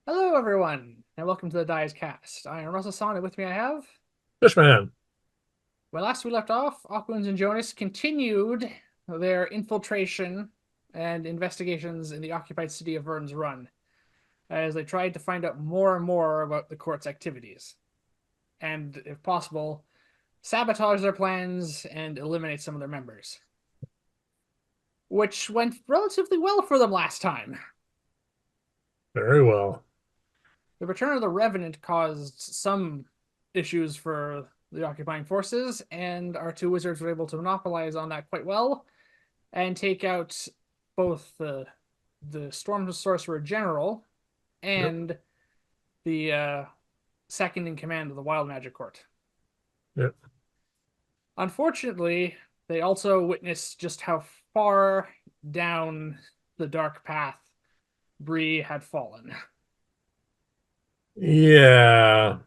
Hello, everyone, and welcome to the Dice Cast. I am Russell S.A.N, and with me I have. Fishman. Well, last we left off, Aquans and Jonas continued their infiltration and investigations in the occupied city of Vyrn's Run, as they tried to find out more and more about the court's activities, and, if possible, sabotage their plans and eliminate some of their members. Which went relatively well for them last time. Very well. The return of the Revenant caused some issues for the occupying forces, and our two wizards were able to monopolize on that quite well and take out both the Storm Sorcerer General Yep. and the second in command of the Wild Magic Court. Yep. Unfortunately, they also witnessed just how far down the dark path Bree had fallen. Yeah.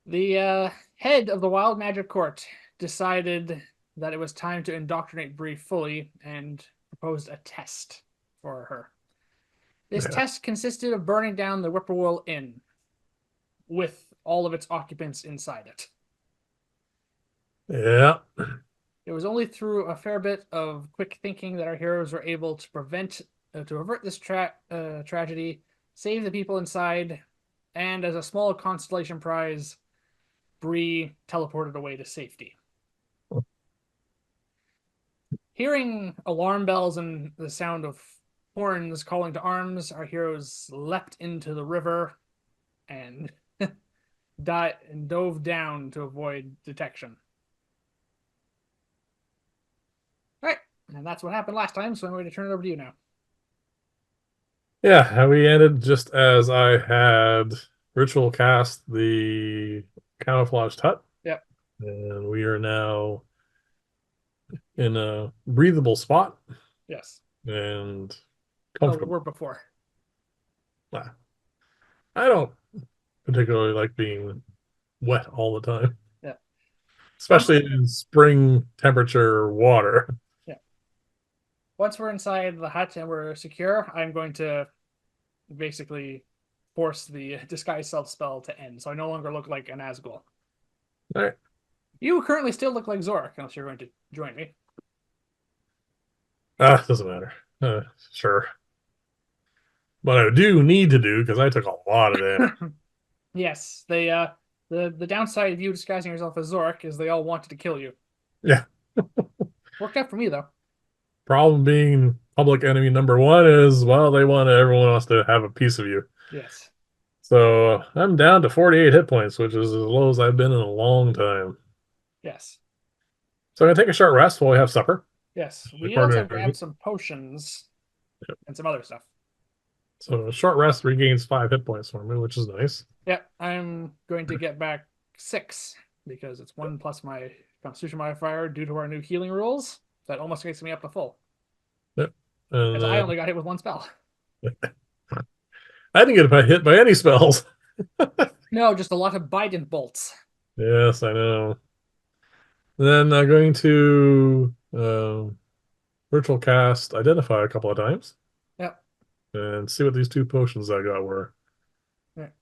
The head of the Wild Magic Court decided that it was time to indoctrinate Bree fully and proposed a test for her. This Yeah. test consisted of burning down the Whippoorwill Inn with all of its occupants inside it. Yeah. It was only through a fair bit of quick thinking that our heroes were able to avert this tragedy, save the people inside, and as a small constellation prize, Bree teleported away to safety. Hearing alarm bells and the sound of horns calling to arms, our heroes leapt into the river and dove down to avoid detection. All right, and that's what happened last time, so I'm going to turn it over to you now. Yeah. We ended just as I had ritual cast the camouflaged hut, Yep. and we are now in a breathable spot Yes. and Oh, we comfortable. were before. Ah, I don't particularly like being wet all the time, Yeah. Once especially in spring temperature water. yeah. Once we're inside the hut and we're secure, I'm going to basically force the disguise self spell to end, so I no longer look like an Asgul. All right. You currently still look like Zorak, unless you're going to join me. Doesn't matter. Sure. But I do need to do because I took a lot of damage. Yes, the downside of you disguising yourself as Zorak is they all wanted to kill you. Yeah. Worked out for me though. Problem being public enemy number one is, well, everyone wants to have a piece of you. Yes. So I'm down to 48 hit points, which is as low as I've been in a long time. Yes. So I'm gonna take a short rest while we have supper. Yes. We also According grabbed some potions and some other stuff. So a short rest regains 5 hit points for me, which is nice. Yep. I'm going to get back 6 because it's 1 plus my Constitution modifier due to our new healing rules. That almost gets me up to full. Yep. And As I only got hit with 1 spell. I didn't get hit by any spells. No, just a lot of Biden bolts. Yes, I know. Then I'm going to virtual cast identify a couple of times Yep. and see what these two potions I got were. Yep.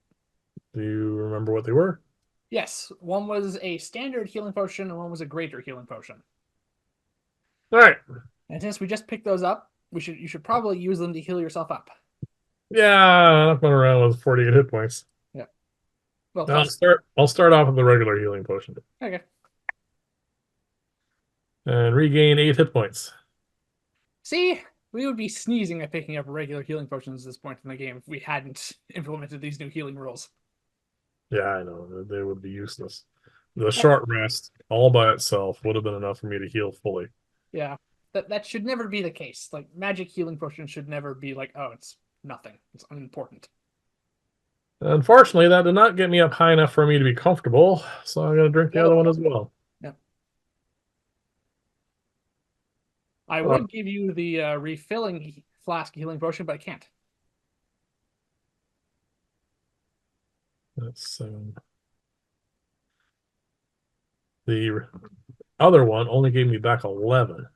Do you remember what they were? Yes, one was a standard healing potion and one was a greater healing potion. All right. And since we just picked those up, you should probably use them to heal yourself up. Yeah, I'm not going around with 48 hit points. Yeah. Well, I'll plus start. I'll start off with the regular healing potion okay. and regain 8 hit points. See, we would be sneezing at picking up regular healing potions at this point in the game if we hadn't implemented these new healing rules. Yeah, I know they would be useless. The short rest all by itself would have been enough for me to heal fully. Yeah, that should never be the case. Like magic healing potions should never be like, oh, it's nothing. It's unimportant. Unfortunately, that did not get me up high enough for me to be comfortable, so I'm going to drink The the other other one. one as well. Yeah. I Uh, would give you the refilling flask healing potion, but I can't. that's the other one only gave me back 11.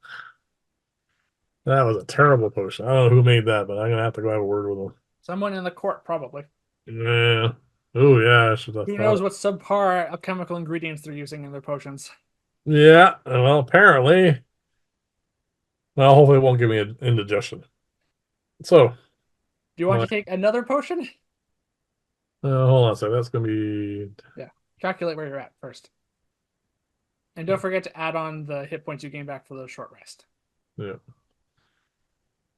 That was a terrible potion. I don't know who made that, but I'm gonna have to go have a word with them. Someone in the court, probably. Yeah. Oh yeah, I should have Who thought knows it. what subpar alchemical ingredients they're using in their potions? Yeah. Well, apparently. Well, hopefully it won't give me an indigestion. So, Do you want my to take another potion? hold on a second. That's gonna be Yeah. Calculate where you're at first. And don't forget to add on the hit points you gain back for the short rest. yeah.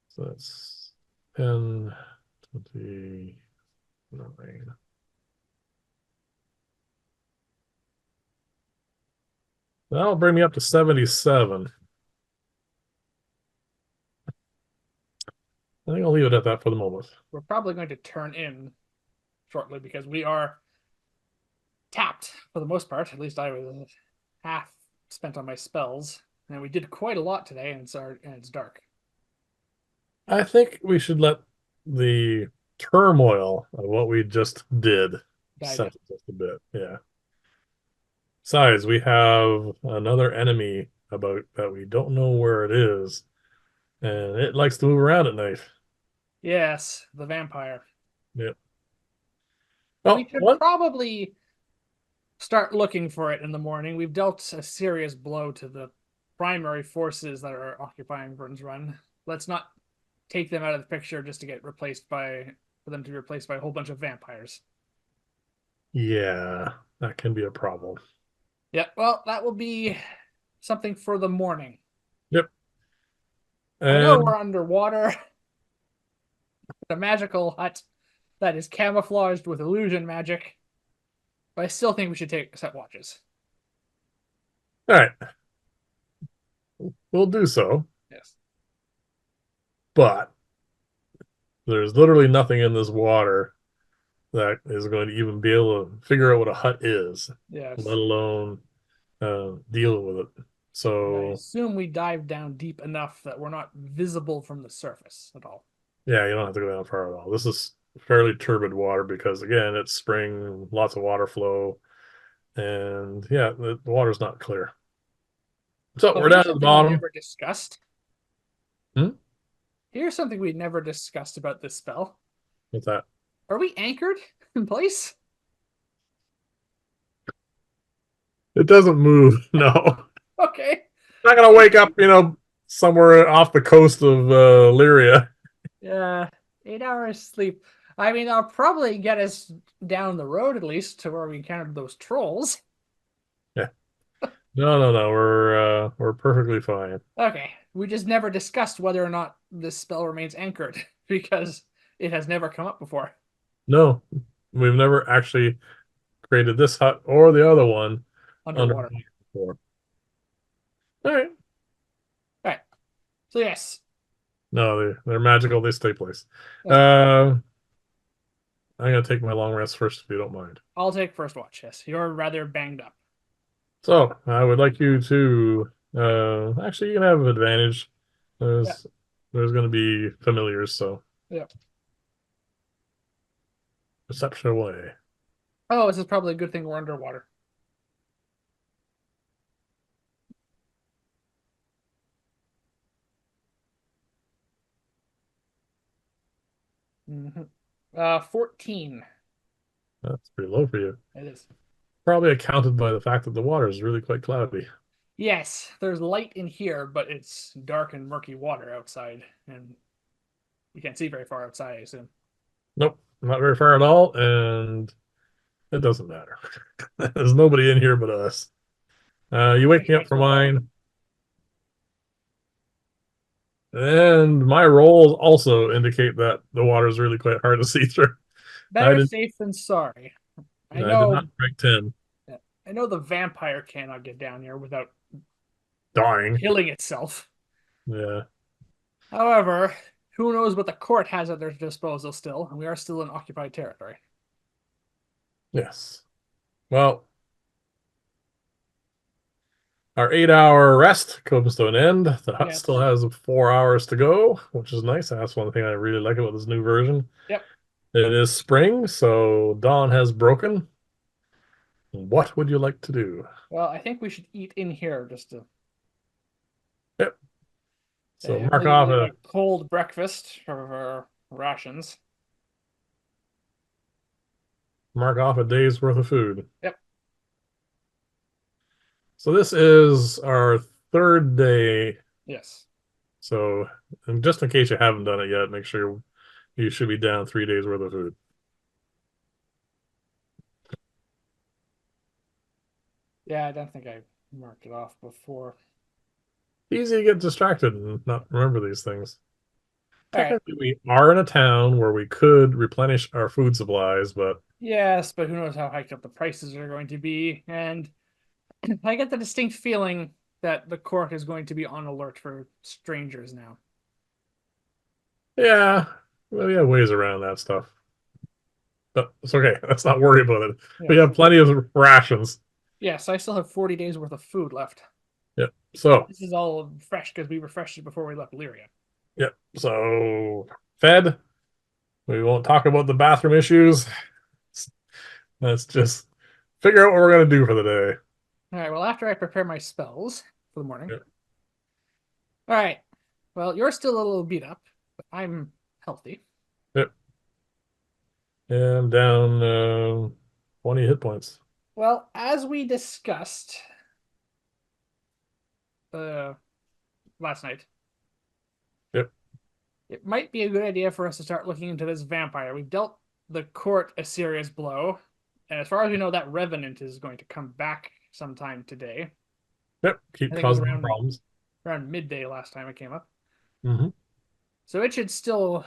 So that's 10, 20, 9. That'll bring me up to 77. I think I'll leave it at that for the moment. We're probably going to turn in shortly because we are tapped for the most part. At least I was half spent on my spells, and we did quite a lot today, and it's dark. I think we should let the turmoil of what we just did Dive in. settle just a bit. Yeah. Besides, we have another enemy about that we don't know where it is, and it likes to move around at night. Yes, the vampire. Yeah. We Oh, should what? probably start looking for it in the morning. We've dealt a serious blow to the primary forces that are occupying Vyrn's Run. Let's not take them out of the picture just to get replaced by for them to be replaced by a whole bunch of vampires. Yeah, that can be a problem. Yeah, well, that will be something for the morning. Yep. I know And we're underwater, a magical hut that is camouflaged with illusion magic, but I still think we should take set watches. all right, we'll do so. Yes. But there's literally nothing in this water that is going to even be able to figure out what a hut is, let Yes. alone deal with it. And I So assume we dive down deep enough that we're not visible from the surface at all. yeah, you don't have to go down far at all. This is fairly turbid water because again, it's spring, lots of water flow, and yeah, the water's not clear. So Oh, we're down here's at the something we bottom. never discussed. Hmm? Here's something we never discussed about this spell. What's that? Are we anchored in place? It doesn't move. No, Okay. not gonna wake up, somewhere off the coast of Lyria. Yeah, 8 hours sleep. I mean, I'll probably get us down the road at least to where we encountered those trolls. Yeah. No, no, no. We're perfectly fine. Okay, we just never discussed whether or not this spell remains anchored because it has never come up before No, we've never actually created this hut or the other one underwater underwater. before. All right. All right, so yes, No, they're magical. They stay place. okay. Uh, I'm gonna take my long rest first, if you don't mind. I'll take first watch. Yes, you're rather banged up. So I would like you to actually you can have an advantage. Yeah, There's gonna be familiars, so yeah. perception away. Oh, this is probably a good thing we're underwater. Mm-hmm. 14. That's pretty low for you. It is. Probably accounted by the fact that the water is really quite cloudy. Yes, there's light in here, but it's dark and murky water outside, and you can't see very far outside, I assume. Nope, not very far at all, and it doesn't matter. There's nobody in here but us. You wake Which me up makes for no better. mine, and my rolls also indicate that the water is really quite hard to see through. I Better did, safe than sorry. I I did not know. break 10. I know the vampire cannot get down here without Dying. killing itself. Yeah. However, who knows what the court has at their disposal still, and we are still in occupied territory. Yes. Well, our 8 hour rest comes to an end. The hut still Yes. has 4 hours to go, which is nice. That's one thing I really like about this new version. Yep. It is spring, so dawn has broken. What would you like to do? Well, I think we should eat in here just to Yep. So mark really off need a a cold breakfast for our rations. Mark off a day's worth of food. Yep. So this is our third day. Yes. So, and just in case you haven't done it yet, make sure you should be down 3 days worth of food. Yeah, I don't think I marked it off before. Easy to get distracted and not remember these things. All right. Technically, we are in a town where we could replenish our food supplies, but Yes, but who knows how hiked up the prices are going to be. And I get the distinct feeling that the court is going to be on alert for strangers now. yeah, well, we have ways around that stuff. But it's okay. Let's not worry about it. We Yes. have plenty of rations. Yes, I still have 40 days worth of food left. Yeah. So, This is all fresh because we refreshed it before we left Lyria. yeah. So, fed. We won't talk about the bathroom issues. Let's just figure out what we're going to do for the day. All right, well, after I prepare my spells for the morning. Yeah. All right. Well, you're still a little beat up, but I'm healthy. Yep. And down 20 hit points. Well, as we discussed uh, last night, Yep. it might be a good idea for us to start looking into this vampire. We've dealt the court a serious blow, and as far as we know, that revenant is going to come back sometime today. Yep. I Keep think it was causing around problems. midday last time it came up. Mm-hmm. So it should still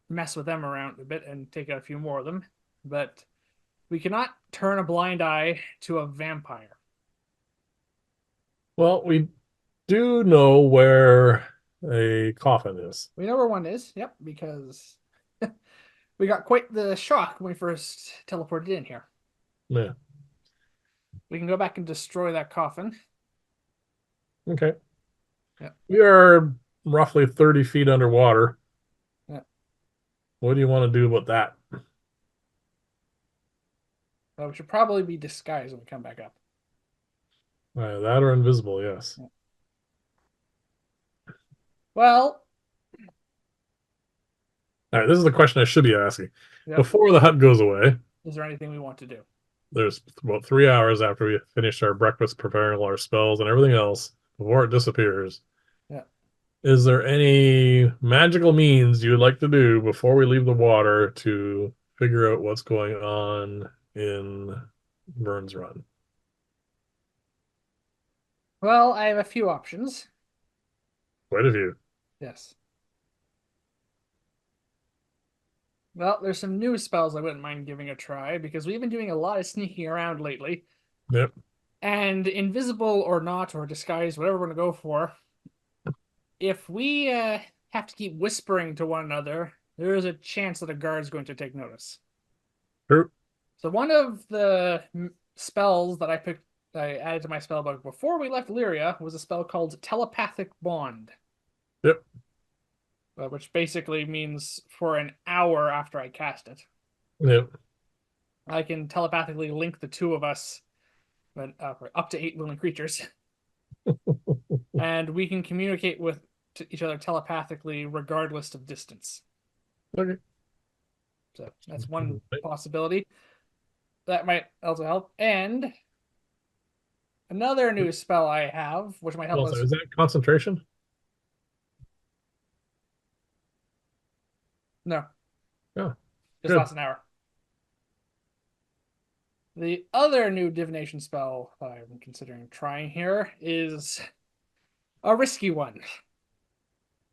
mess with them around a bit and take out a few more of them, but we cannot turn a blind eye to a vampire. Well, we do know where a coffin is. We know where one is, yep, because we got quite the shock when we first teleported in here. Yeah. We can go back and destroy that coffin. Okay. Yep. We are roughly 30 feet underwater. Yep. What do you want to do about that? Well, we should probably be disguised when we come back up. That or invisible, yes. Yep. Well, All right, this is the question I should be asking. yep. Before the hut goes away, Is there anything we want to do? there's about 3 hours after we finish our breakfast, preparing all our spells and everything else, before it disappears. Yeah. Is there any magical means you would like to do before we leave the water to figure out what's going on in Vyrn's Run? Well, I have a few options. Quite a few. Yes. Well, there's some new spells I wouldn't mind giving a try because we've been doing a lot of sneaking around lately. Yep. And invisible or not, or disguise, whatever we're going to go for, if we have to keep whispering to one another, there is a chance that a guard's going to take notice. True. So one of the spells that I added to my spell book before we left Lyria was a spell called Telepathic Bond. Yep. Which basically means for an hour after I cast it, Yep. I can telepathically link the two of us, but up to 8 willing creatures, and we can communicate with each other telepathically regardless of distance. Okay. So that's one possibility. That might also help. And another new spell I have, which might help Also, us. is that concentration? No, Yeah. just Good. lasts an hour. The other new divination spell I'm considering trying here is a risky one.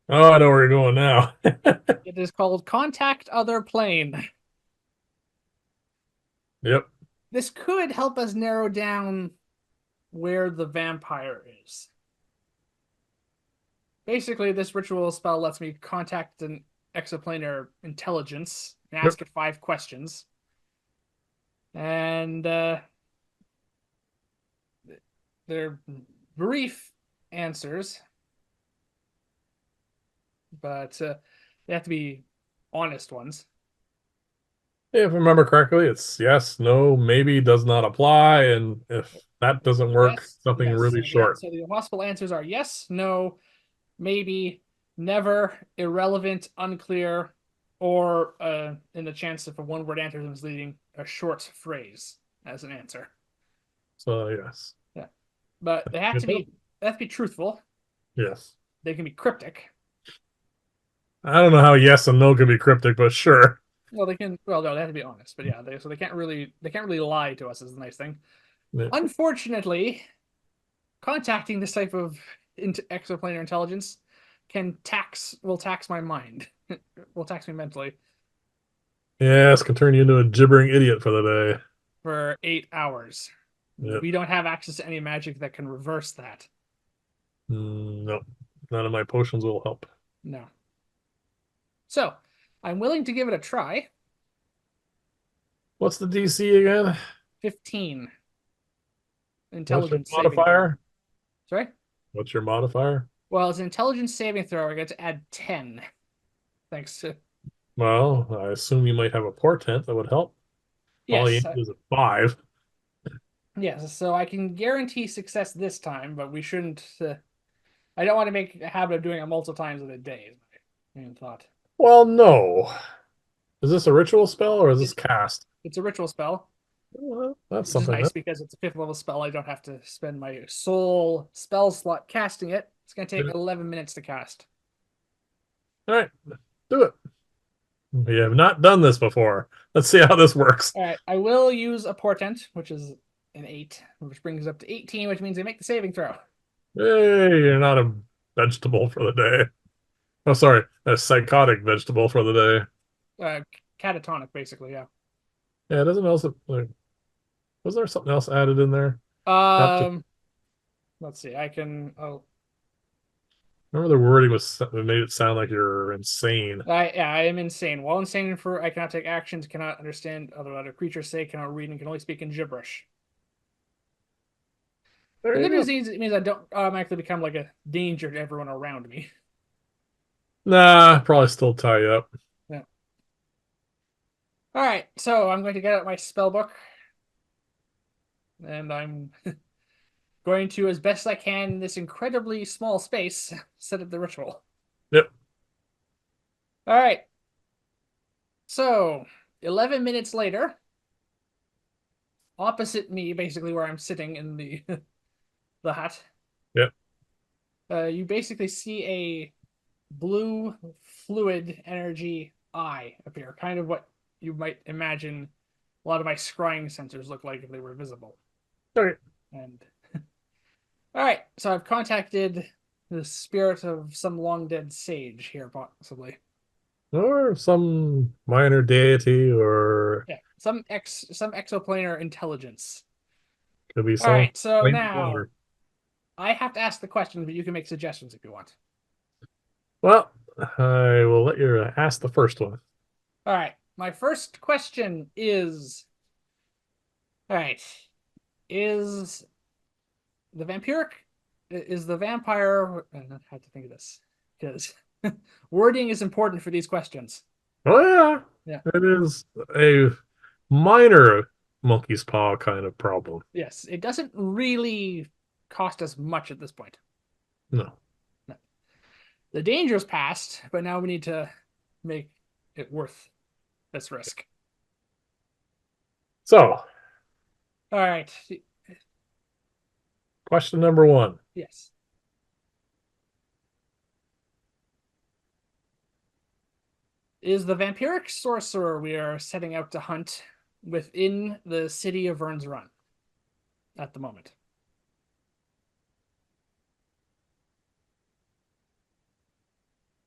Oh, I know where you're going now. It is called Contact Other Plane. Yep. This could help us narrow down where the vampire is. Basically, this ritual spell lets me contact an exoplanar intelligence and ask Yep. it 5 questions. And they're brief answers, but they have to be honest ones. If I remember correctly, it's yes, no, maybe, does not apply, and if that doesn't work, Yes, something yes. really short. So the possible answers are yes, no, maybe, never, irrelevant, unclear, or in the chance if a one-word answer is misleading, a short phrase as an answer. So yes. Yeah, but they have to be truthful. Yes. They can be cryptic. I don't know how yes and no can be cryptic, but sure. Well, they can. Well, no, they have to be honest. But yeah, so they can't really lie to us is the nice thing. Yeah. Unfortunately, contacting this type of exoplanar intelligence will tax my mind, will tax me mentally Yes, can turn you into a gibbering idiot for the day. for 8 hours. Yep. We don't have access to any magic that can reverse that. No, none of my potions will help. No. So I'm willing to give it a try. What's the DC again? 15 What's your intelligence saving throw. modifier? Sorry? What's your modifier? Well, it's an intelligence saving throw. I get to add 10. Thanks to. Well, I assume you might have a portent that would help. All you Yes. need is a 5. Yes. So I can guarantee success this time, but we shouldn't. I don't want to make a habit of doing it multiple times in a day, is my main thought. Well, no. Is this a ritual spell or is this It, cast? it's a ritual spell, Well, that's which is something nice then. because it's a fifth level spell. I don't have to spend my soul spell slot casting it. It's going to take Yeah. 11 minutes to cast. All right, do it. We have not done this before. Let's see how this works. All right, I will use a portent, which is an 8, which brings up to 18, which means I make the saving throw. Hey, you're not a vegetable for the day. Oh, sorry, a psychotic vegetable for the day. Uh, Catatonic, basically, yeah. Yeah, it doesn't also like. Was there something else added in there? Up to Um, let's see. I can. Oh, remember the wording was it made it sound like you're insane. I am insane. While insane, for I cannot take actions, cannot understand other creatures say, cannot read, and can only speak in gibberish. The There you good go. news is it means I don't automatically become like a danger to everyone around me. Nah, probably still tie you up. Yeah. All right, so I'm going to get out my spell book, and I'm going to, as best I can in this incredibly small space, set up the ritual. Yep. All right. So 11 minutes later, opposite me, basically where I'm sitting in the the hut, Yep. you basically see a blue fluid energy eye appear, kind of what you might imagine a lot of my scrying sensors look like if they were visible. Okay. And all right, so I've contacted the spirit of some long dead sage here, possibly. Or some minor deity, or Yeah, some exoplanar intelligence. could be All some right, so flame now water. I have to ask the question, but you can make suggestions if you want. Well, I will let you ask the first one. All right, my first question is: all right, is the vampiric is the vampire? I have to think of this because wording is important for these questions. Oh yeah, Yeah. it is a minor monkey's paw kind of problem. Yes, it doesn't really cost us much at this point. No. No. The danger's passed, but now we need to make it worth this risk. So, All right. question number one. Yes. Is the vampiric sorcerer we are setting out to hunt within the city of Vyrn's Run at the moment?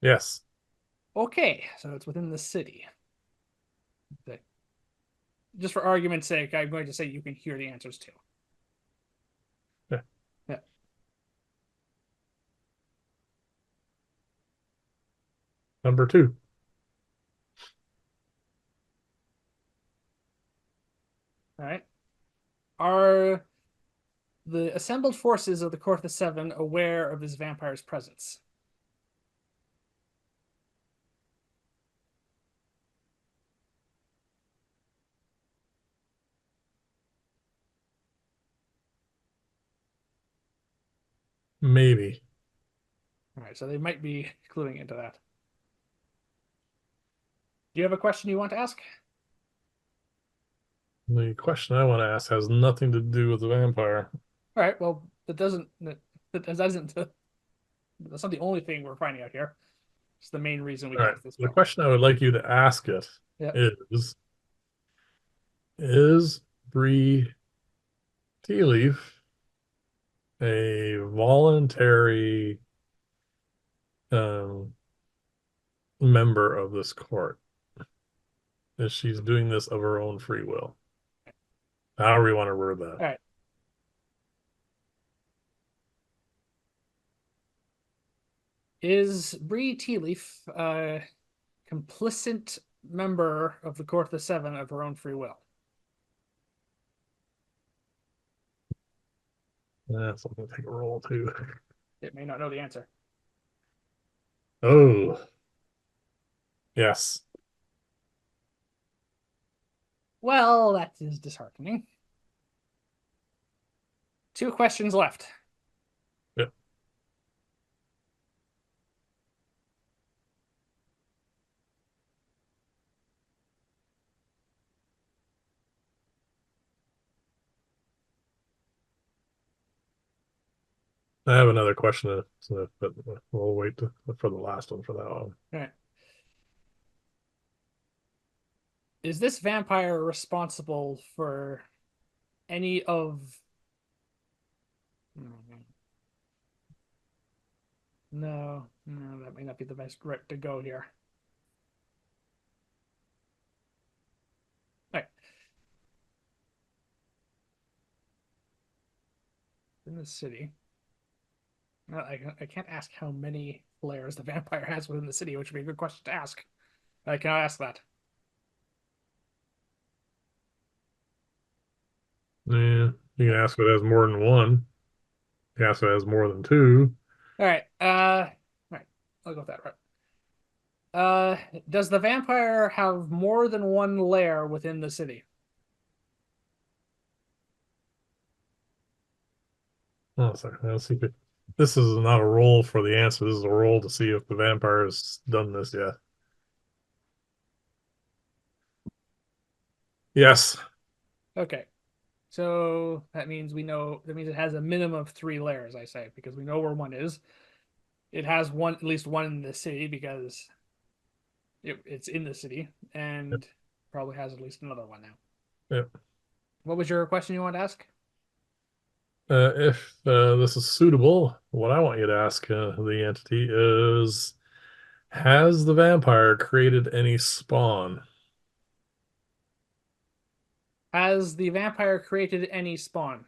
Yes. Okay, so it's within the city. Okay. Just for argument's sake, I'm going to say you can hear the answers too. Yeah. Yeah. Number two. All right. Are the assembled forces of the Court of the Seven aware of this vampire's presence? Maybe. All right, so they might be cluing into that. Do you have a question you want to ask? The question I want to ask has nothing to do with the vampire. All right. Well, that doesn't that's not the only thing we're finding out here. It's the main reason we All right. cast this The spell. question I would like you to ask it Yeah. is Bree Tea Leaf a voluntary um, member of this court? Is she's doing this of her own free will? However you want to word that. All right. Is Bree Tealeaf a complicit member of the Court of the Seven of her own free will? That's going to take a roll too. It may not know the answer. Oh, yes. Well, that is disheartening. 2 questions left. Yep. I have another question, but we'll wait for the last one for that one. All right. Is this vampire responsible for any of. No, no, that may not be the best route to go here. All right. In the city. I can't ask how many layers the vampire has within the city, which would be a good question to ask. I cannot ask that. Yeah, you can ask if it has more than one. You can ask if it has more than two. All right. All right. I'll go with that. Right. Does the vampire have more than one lair within the city? Oh, sorry. Let's see if this is not a roll for the answer. This is a roll to see if the vampire has done this yet. Yes. Okay. So that means it has a minimum of 3 layers, I say, because we know where one is. It has at least one in the city because it's in the city, and probably has at least another one now. Yep. What was your question you want to ask? If this is suitable, what I want you to ask the entity is, has the vampire created any spawn? Has the vampire created any spawn?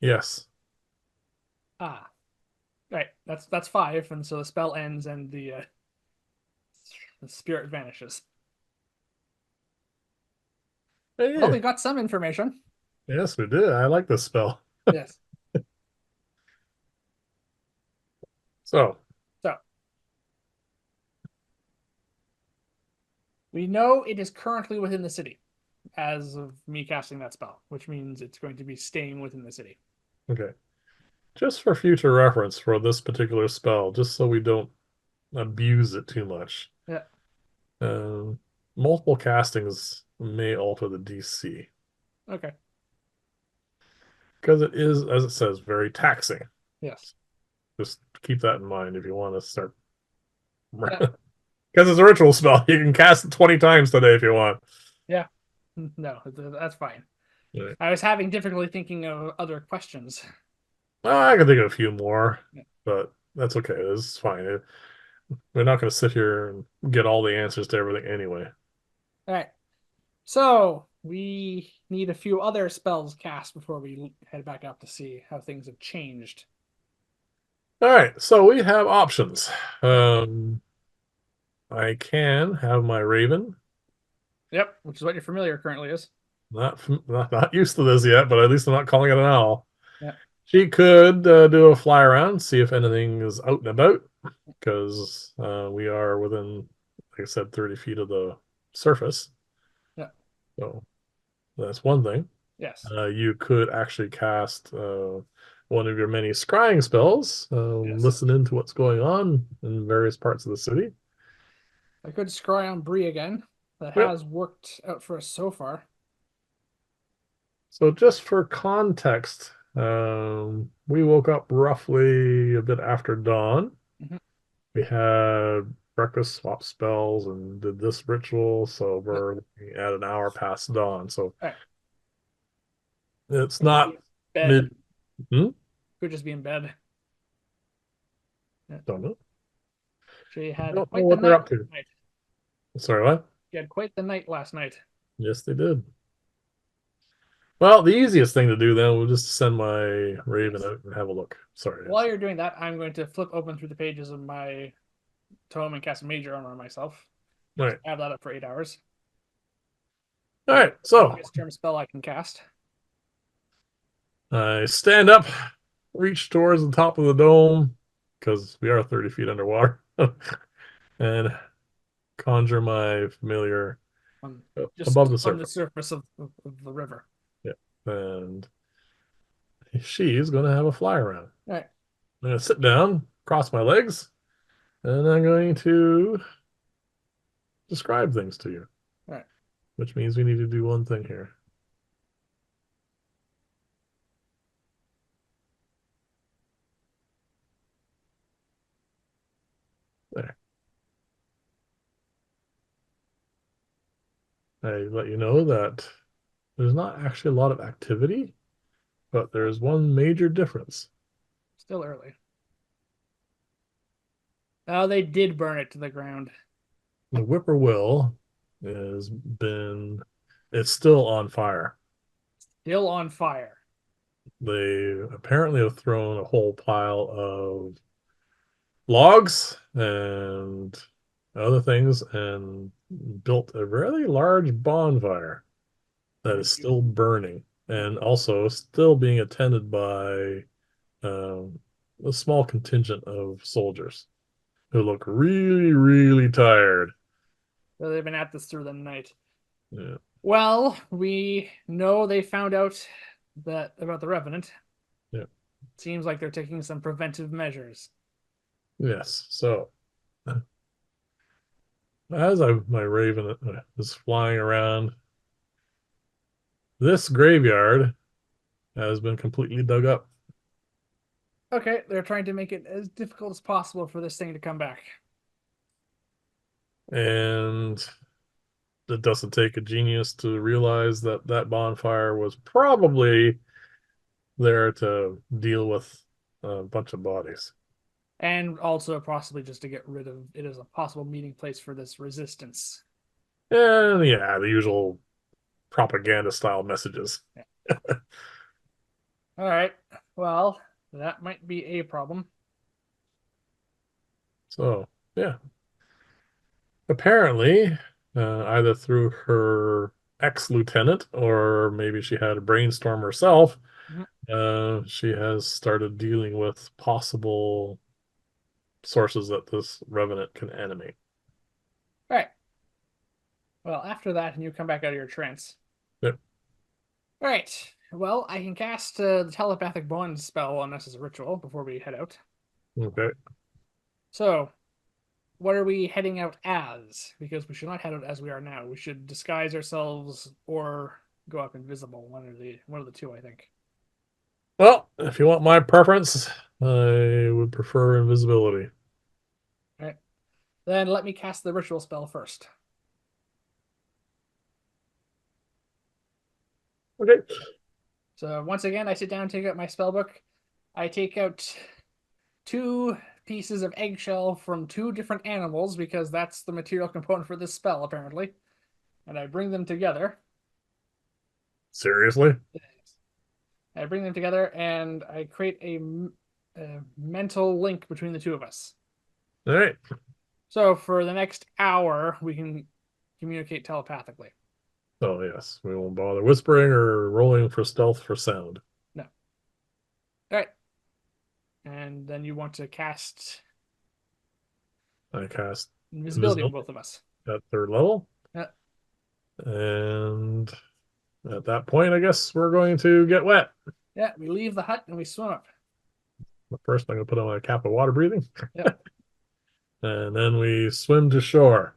Yes. Ah, right. That's 5, and so the spell ends and the spirit vanishes. Well, Hey, we got some information. yes, we did. I like this spell. Yes. So, So we know it is currently within the city as of me casting that spell, which means it's going to be staying within the city. okay. Just for future reference for this particular spell, just so we don't abuse it too much. Yeah. Um, Multiple castings may alter the DC Okay. because it is, as it says, very taxing. Yes. Just keep that in mind if you want to start. Yeah. Because it's a ritual spell, you can cast it 20 times today if you want. Yeah. No, that's fine. Right. I was having difficulty thinking of other questions. Well, I can think of a few more, Yeah. but that's okay. This is fine. We're not going to sit here and get all the answers to everything anyway. All right. So we need a few other spells cast before we head back up to see how things have changed. All right, so we have options. Yep. I can have my Raven. Yep, which is what your familiar currently is. Not used to this yet, but at least I'm not calling it an owl. Yeah. She could do a fly around, see if anything is out and about, because we are within, like I said, 30 feet of the surface. Yeah. So that's one thing. Yes. You could actually cast one of your many scrying spells, Yes. listen into what's going on in various parts of the city. I could scry on Bree again. That Yep. has worked out for us so far. So just for context, we woke up roughly a bit after dawn. Mhm. We had breakfast, swapped spells, and did this ritual. So Yep. we're looking at an hour past dawn. So All right. it's Could just be not in bed. mid. Hmm? Could just be in bed. Yeah. Don't know. She had Don't know quite the what they're night up to. last night. Sorry, what? She had quite the night last night. Yes, they did. Well, the easiest thing to do then will just send my Raven Yes. out and have a look. Sorry. While you're doing that, I'm going to flip open through the pages of my tome and cast Major Armor on myself. All Just right. have that up for 8 hours. All right. So Longest term spell I can cast. I stand up, reach towards the top of the dome because we are 30 feet underwater, and conjure my familiar On above just the on the surface. surface of the river. Yeah. And she's going to have a fly around. All right. I'm going to sit down, cross my legs, and I'm going to describe things to you, All right. which means we need to do one thing here. There. I let you know that there's not actually a lot of activity, but there's one major difference. Still early. Oh, they did burn it to the ground. The whippoorwill has been, it's still on fire. Still on fire. They apparently have thrown a whole pile of logs and other things and built a really large bonfire that is still burning and also still being attended by um, a small contingent of soldiers who look really, really tired. So they've been at this through the night. Yeah. Well, we know they found out that about the Revenant. Yeah. Seems like they're taking some preventive measures. Yes. So as my raven is flying around, this graveyard has been completely dug up. Okay, they're trying to make it as difficult as possible for this thing to come back. And it doesn't take a genius to realize that that bonfire was probably there to deal with a bunch of bodies. And also possibly just to get rid of it as a possible meeting place for this resistance. And yeah, the usual propaganda style messages. Yeah. All right. Well, that might be a problem. So, yeah. Apparently, either through her ex-lieutenant or maybe she had a brainstorm herself, Mhm. she has started dealing with possible sources that this revenant can animate. All right. Well, after that, and you come back out of your trance. Yep. All right. Well, I can cast the telepathic bond spell on us as a ritual before we head out. Okay. So, what are we heading out as? Because we should not head out as we are now. We should disguise ourselves or go up invisible. One of the two, I think. Well, if you want my preference, I would prefer invisibility. All right. Then let me cast the ritual spell first. Okay. So once again, I sit down, take out my spell book. I take out two pieces of eggshell from two different animals because that's the material component for this spell, apparently. And I bring them together. Seriously? I bring them together and I create a mental link between the two of us. All right. So for the next hour, we can communicate telepathically. Oh, yes. We won't bother whispering or rolling for stealth for sound. No. All right. And then you want to cast I cast invisibility on invisibility both of us. at third level. Yeah. And at that point, I guess we're going to get wet. Yeah. We leave the hut and we swim up. But first, I'm going to put on a cap of water breathing. Yep. And then we swim to shore.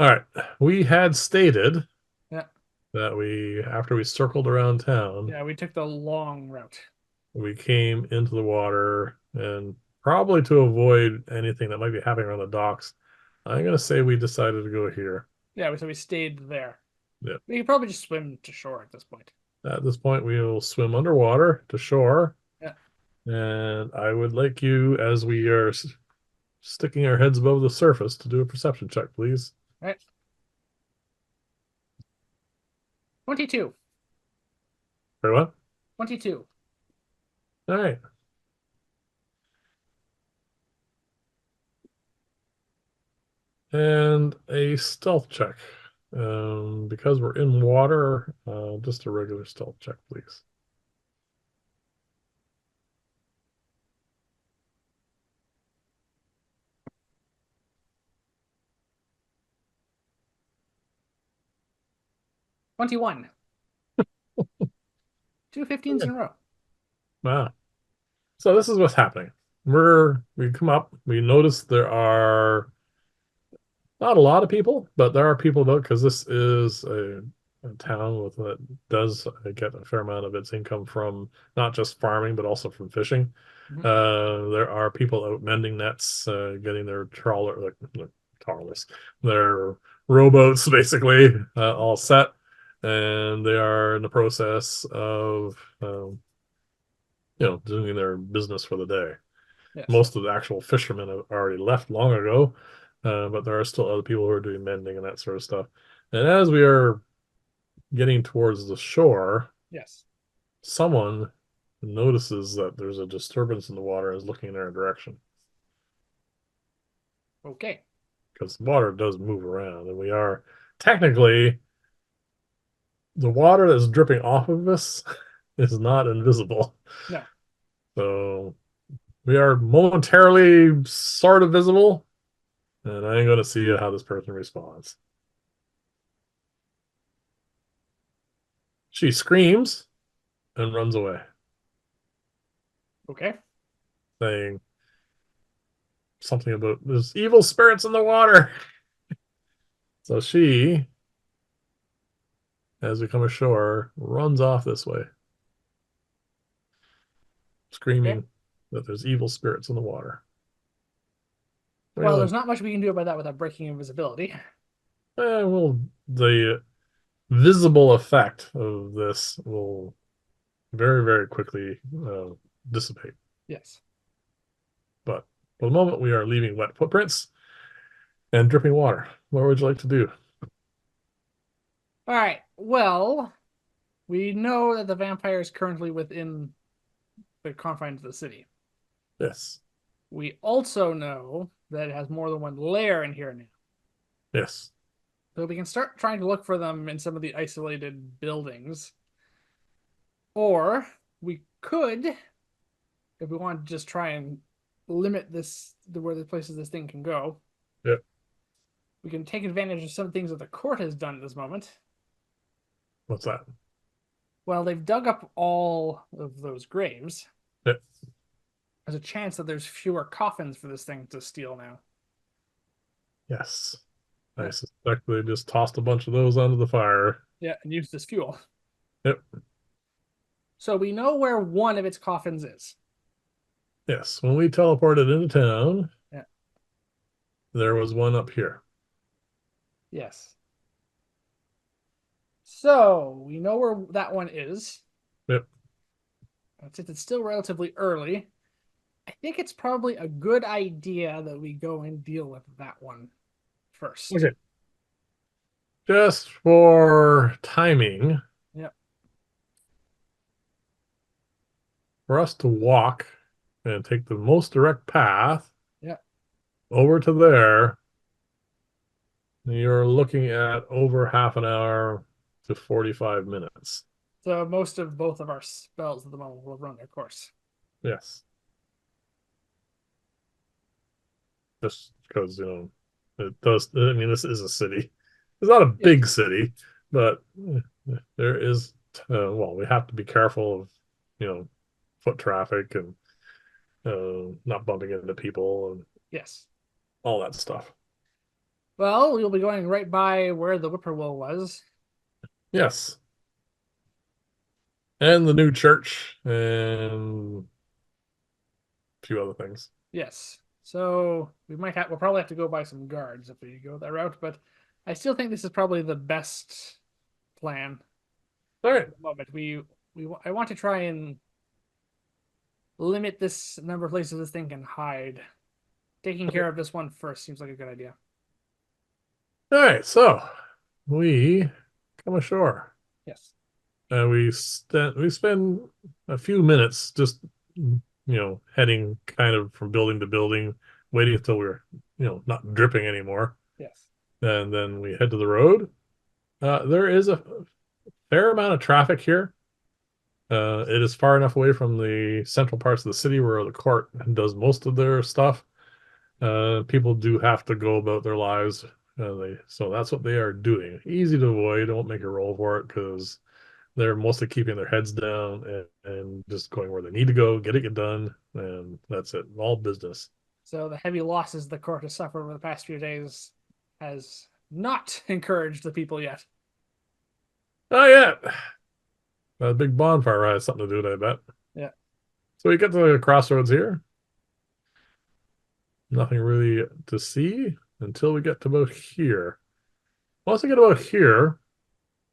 All right. We had stated Yeah. that after we circled around town, Yeah, we took the long route. we came into the water and probably to avoid anything that might be happening around the docks. I'm gonna say we decided to go here. Yeah, so we stayed there. Yeah. We could probably just swim to shore at this point. At this point, we will swim underwater to shore, Yeah. and I would like you, as we are sticking our heads above the surface, to do a perception check, please. All right. 22. Very well. 22. All right. And a stealth check. Because we're in water, just a regular stealth check, please. 21. Two 15s in Okay. a row. Wow. So this is what's happening. We come up, we notice there are not a lot of people, but there are people though, because this is a town with that does get a fair amount of its income from not just farming, but also from fishing. Mhm. There are people out mending nets, getting their trawlers, their rowboats basically all set, and they are in the process of doing their business for the day. Yes. Most of the actual fishermen have already left long ago, but there are still other people who are doing mending and that sort of stuff. And as we are getting towards the shore, Yes. someone notices that there's a disturbance in the water and is looking in our direction Okay. because the water does move around, and we are technically the water that's dripping off of us is not invisible. No. So we are momentarily sort of visible, and I'm going to see how this person responds. She screams and runs away, Okay. saying something about there's evil spirits in the water. So she, as we come ashore, runs off this way, Okay. screaming that there's evil spirits in the water. We're Well, gonna, there's not much we can do about that without breaking invisibility. well, the visible effect of this will very, very quickly dissipate. Yes. But for the moment, we are leaving wet footprints and dripping water. What would you like to do? All right. Well, we know that the vampire is currently within the confines of the city. Yes, We also know that it has more than one lair in here now. yes, So we can start trying to look for them in some of the isolated buildings. Or we could, if we want to just try and limit this to where the places this thing can go, yep. we can take advantage of some things that the court has done at this moment. What's that? Well, they've dug up all of those graves. Yep. There's a chance that there's fewer coffins for this thing to steal now. Yes. I Yeah, suspect they just tossed a bunch of those onto the fire. yeah, and use this fuel. Yep. So we know where one of its coffins is. Yes. When we teleported into town, Yeah. there was one up here. Yes. So we know where that one is. Yep. Since it's still relatively early, I think it's probably a good idea that we go and deal with that one first. Okay. Just for timing, Yep. for us to walk and take the most direct path Yep. over to there, you're looking at over half an hour to 45 minutes. So most of both of our spells at the moment will run their course. Yes. Just because, it does. I mean, this is a city. It's not a Yes. big city, but there is, well, we have to be careful of, foot traffic and not bumping into people and Yes. all that stuff. Well, we'll be going right by where the whippoorwill was. Yes. And the new church and a few other things. Yes. So we'll probably have to go by some guards if we go that route, but I still think this is probably the best plan All right. at the moment. I want to try and limit this number of places this thing can hide. Taking Okay. care of this one first seems like a good idea. All right. So we come ashore. Yes. We spend a few minutes just heading kind of from building to building, waiting until we're not dripping anymore, Yes. and then we head to the road. There is a fair amount of traffic here. It is far enough away from the central parts of the city where the court does most of their stuff. People do have to go about their lives. So that's what they are doing. Easy to avoid. Don't make a roll for it because they're mostly keeping their heads down and just going where they need to go, get done, and that's it. All business. So the heavy losses the court has suffered over the past few days has not encouraged the people yet. Oh yeah, a big bonfire has something to do with it, I bet. Yeah. So we get to the crossroads here. Nothing really to see until we get to about here. Once we get about here,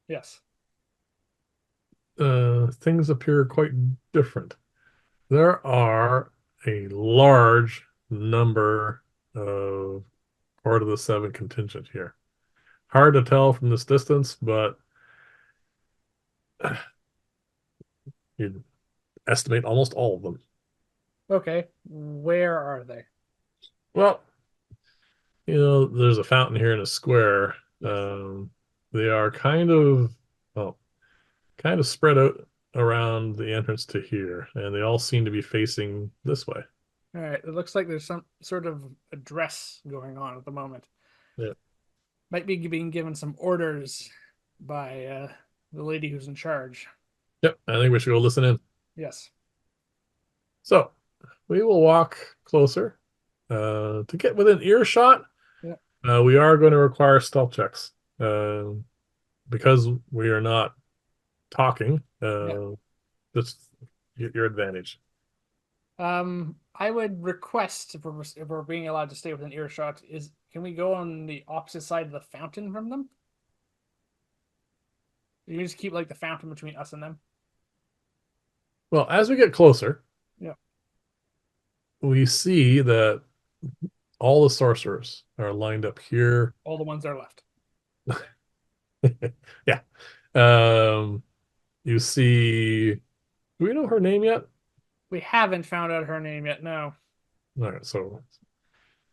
Yes. things appear quite different. There are a large number of Court of the Seven contingent here. Hard to tell from this distance, but you'd estimate almost all of them. Okay. Where are they? Well, there's a fountain here in a square. Yes. Um, they are well, kind of spread out around the entrance to here, and they all seem to be facing this way. All right. It looks like there's some sort of address going on at the moment. Yeah. Might be being given some orders by the lady who's in charge. Yep. I think we should go listen in. Yes. So we will walk closer. To get within earshot, Yeah. we are going to require stealth checks. Because we are not talking. Yeah. That's your advantage. I would request if we're being allowed to stay within earshot, is can we go on the opposite side of the fountain from them? You just keep like the fountain between us and them. Well, as we get closer, Yeah. we see that all the sorcerers are lined up here. All the ones that are left. Yeah. Um, you see, do we know her name yet? We haven't found out her name yet. No. All right, so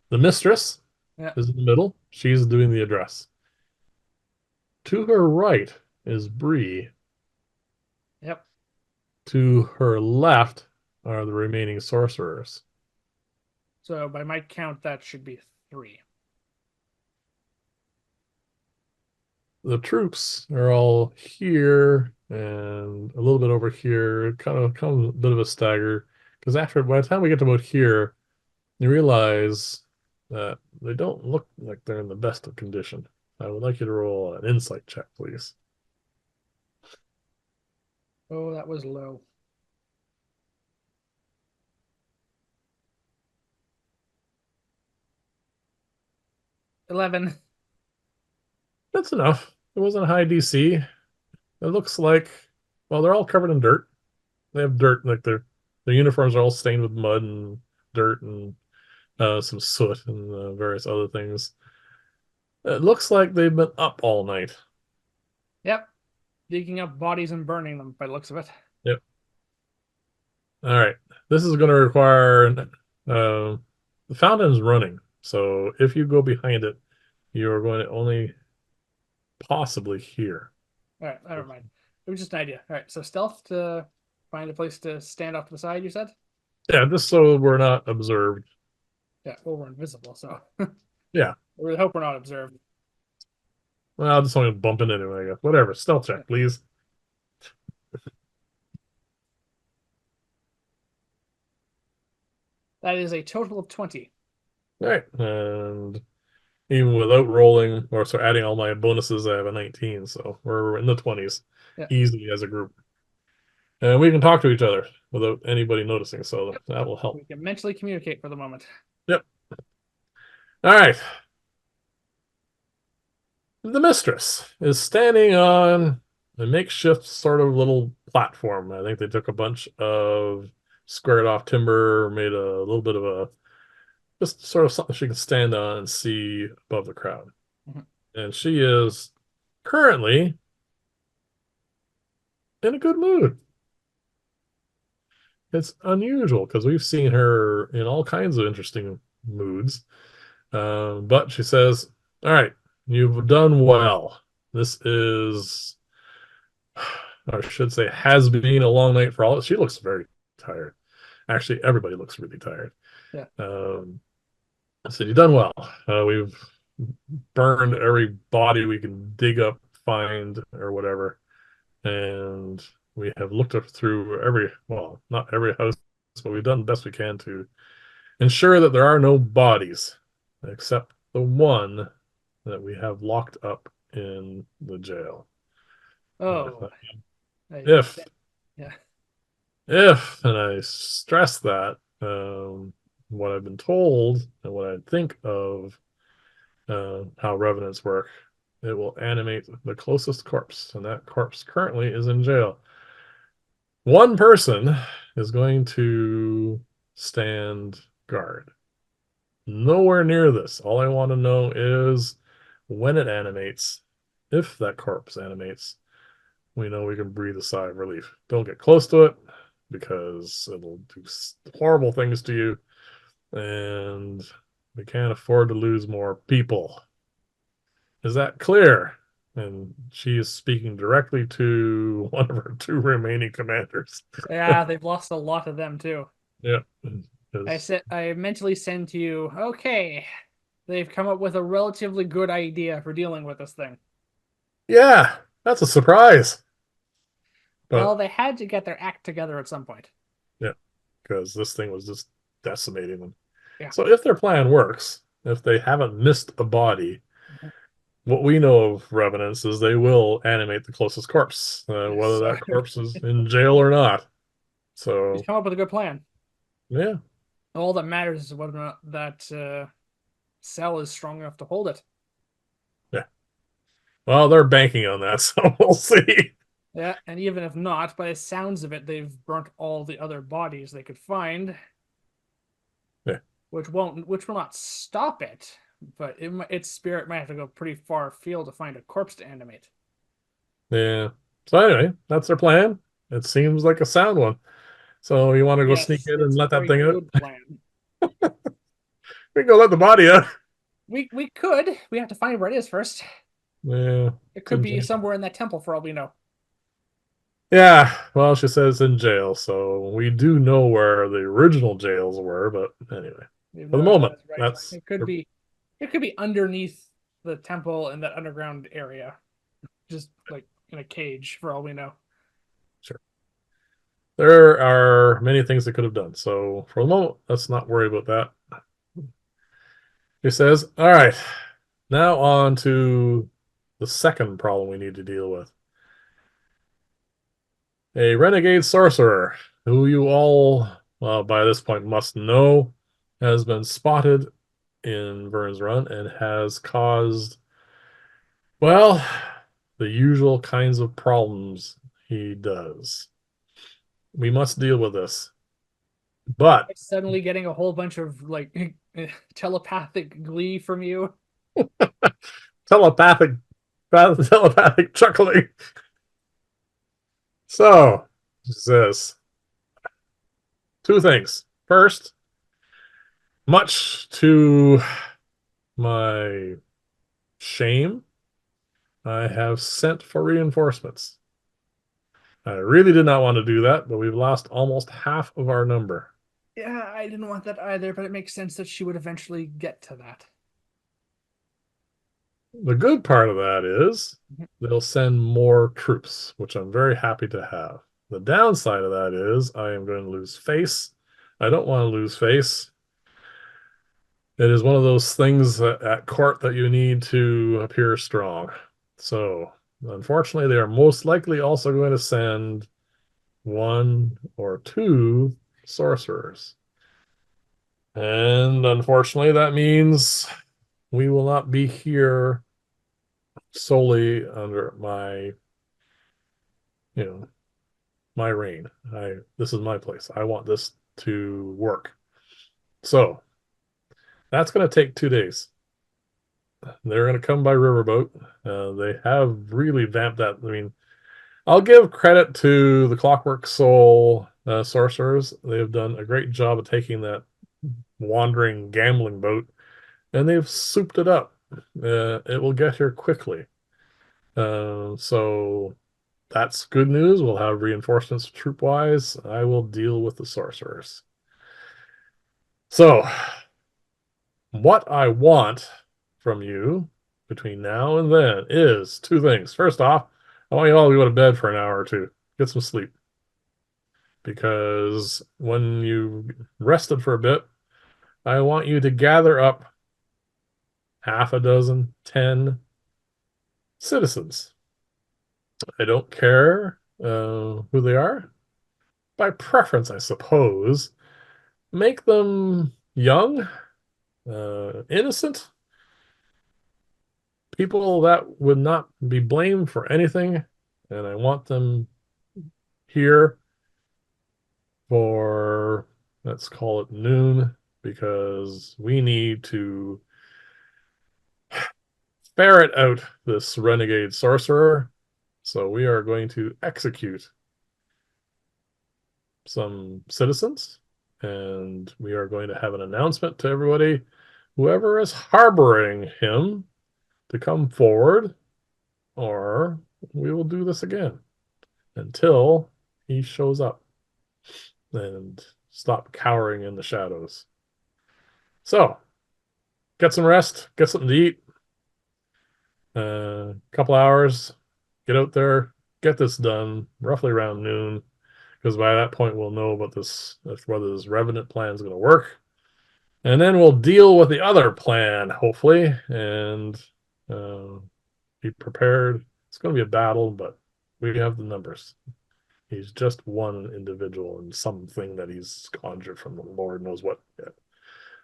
the mistress Yeah. is in the middle. She's doing the address. To her right is Bree. Yep. To her left are the remaining sorcerers. So by my count, that should be three. The troops are all here and a little bit over here. It kind of comes a bit of a stagger because by the time we get to about here, you realize that they don't look like they're in the best of condition. I would like you to roll an insight check, please. Oh, that was low. 11. That's enough. It wasn't a high DC. It looks like, well, they're all covered in dirt. They have dirt, like their uniforms are all stained with mud and dirt and some soot and various other things. It looks like they've been up all night. Yep. Digging up bodies and burning them by the looks of it. Yep. All right. This is going to require the fountain's running. So if you go behind it, you're going to only possibly hear. All right. Never mind. It was just an idea. All right. So stealth to find a place to stand off to the side, you said? Yeah, just so we're not observed. Yeah. Well, we're invisible. So Yeah. we hope we're not observed. Well, I'll just only bump into anyway, I guess. Whatever. Stealth Yeah. check, please. That is a total of 20. All right. And Even without rolling or so adding all my bonuses, I have a 19. So we're in the 20s Yeah, easily as a group. And we can talk to each other without anybody noticing. So yep. that will help. We can mentally communicate for the moment. Yep. All right. The mistress is standing on a makeshift sort of little platform. I think they took a bunch of squared off timber, made a little bit of a just sort of something she can stand on and see above the crowd. Mhm. And she is currently in a good mood. It's unusual because we've seen her in all kinds of interesting moods. But she says, "All right, you've done well. This is, or I should say, has been a long night for all." She looks very tired. Actually, everybody looks really tired. Yeah. I said, "You've done well. We've burned every body we can dig up, find, or whatever, and we have looked up through every, well, not every house, but we've done the best we can to ensure that there are no bodies except the one that we have locked up in the jail. Oh, I, If, yeah. and I stress that, what I've been told and what I think of how revenants work, it will animate the closest corpse, and that corpse currently is in jail. One person is going to stand guard. Nowhere near this. All I want to know is when it animates, if that corpse animates, we know we can breathe a sigh of relief. Don't get close to it because it'll do horrible things to you, and we can't afford to lose more people. Is that clear? And she is speaking directly to one of her two remaining commanders. Yeah, they've lost a lot of them too. Yeah. I mentally send to you, okay, they've come up with a relatively good idea for dealing with this thing. Yeah, that's a surprise. Well, But they had to get their act together at some point. yeah, because this thing was just decimating them. Yeah. So if their plan works, if they haven't missed a body, what we know of revenants is they will animate the closest corpse, whether So that corpse is in jail or not. he's So come up with a good plan. yeah, All that matters is whether or not that cell is strong enough to hold it. yeah. Well, they're banking on that, so we'll see. Yeah, and even if not, by the sounds of it, they've burnt all the other bodies they could find, Yeah, which will not stop it, but its spirit might have to go pretty far afield to find a corpse to animate. yeah. So anyway, that's their plan. It seems like a sound one. So you want to go sneak Yes, in and it's a let that very thing out? good plan. We can go let the body out. We could. We have to find where it is first. Yeah, It it's could in be jail. somewhere in that temple for all we know. Yeah, well, she says in jail, so we do know where the original jails were, but anyway, We have for the no idea moment, that's right. that's It could be underneath the temple in that underground area, just like in a cage for all we know. sure. There are many things they could have done, so for the moment, let's not worry about that. He says, all right, now on to the second problem we need to deal with. A renegade sorcerer, who you all, well, by this point must know, has been spotted in Vyrn's Run and has caused, well, the usual kinds of problems he does. We must deal with this. But Suddenly getting a whole bunch of like telepathic glee from you. telepathic telepathic chuckling. So, this two things. First, much to my shame, I have sent for reinforcements. I really did not want to do that, but we've lost almost half of our number. Yeah, I didn't want that either, but it makes sense that she would eventually get to that. The good part of that is Mhm. they'll send more troops, which I'm very happy to have. The downside of that is I am going to lose face. I don't want to lose face. It is one of those things at court that you need to appear strong. So, unfortunately, they are most likely also going to send one or two sorcerers. And unfortunately, that means we will not be here solely under you know, my reign. This is my place. I want this to work. So that's going to take 2 days. They're going to come by riverboat. They have really vamped that. I mean, I'll give credit to the Clockwork Soul sorcerers. They've done a great job of taking that wandering gambling boat and they've souped it up. It will get here quickly. So that's good news. We'll have reinforcements troop wise. I will deal with the sorcerers. So, what I want from you between now and then is two things. First off, I want you all to go to bed for an hour or two, get some sleep. Because when you rested for a bit, I want you to gather up half a dozen, 10 citizens. I don't care who they are. By preference, I suppose. Make them young, innocent, people that would not be blamed for anything. And I want them here for, let's call it noon, because we need to ferret out this renegade sorcerer. So we are going to execute some citizens and we are going to have an announcement to everybody. Whoever is harboring him to come forward, or we will do this again until he shows up and stop cowering in the shadows. So, get some rest, get something to eat, a couple hours, get out there, get this done roughly around noon, because by that point we'll know about this, whether this revenant plan is going to work. And then we'll deal with the other plan, hopefully, and uh, be prepared. It's going to be a battle, but we have the numbers. He's just one individual and something that he's conjured from the Lord knows what yet.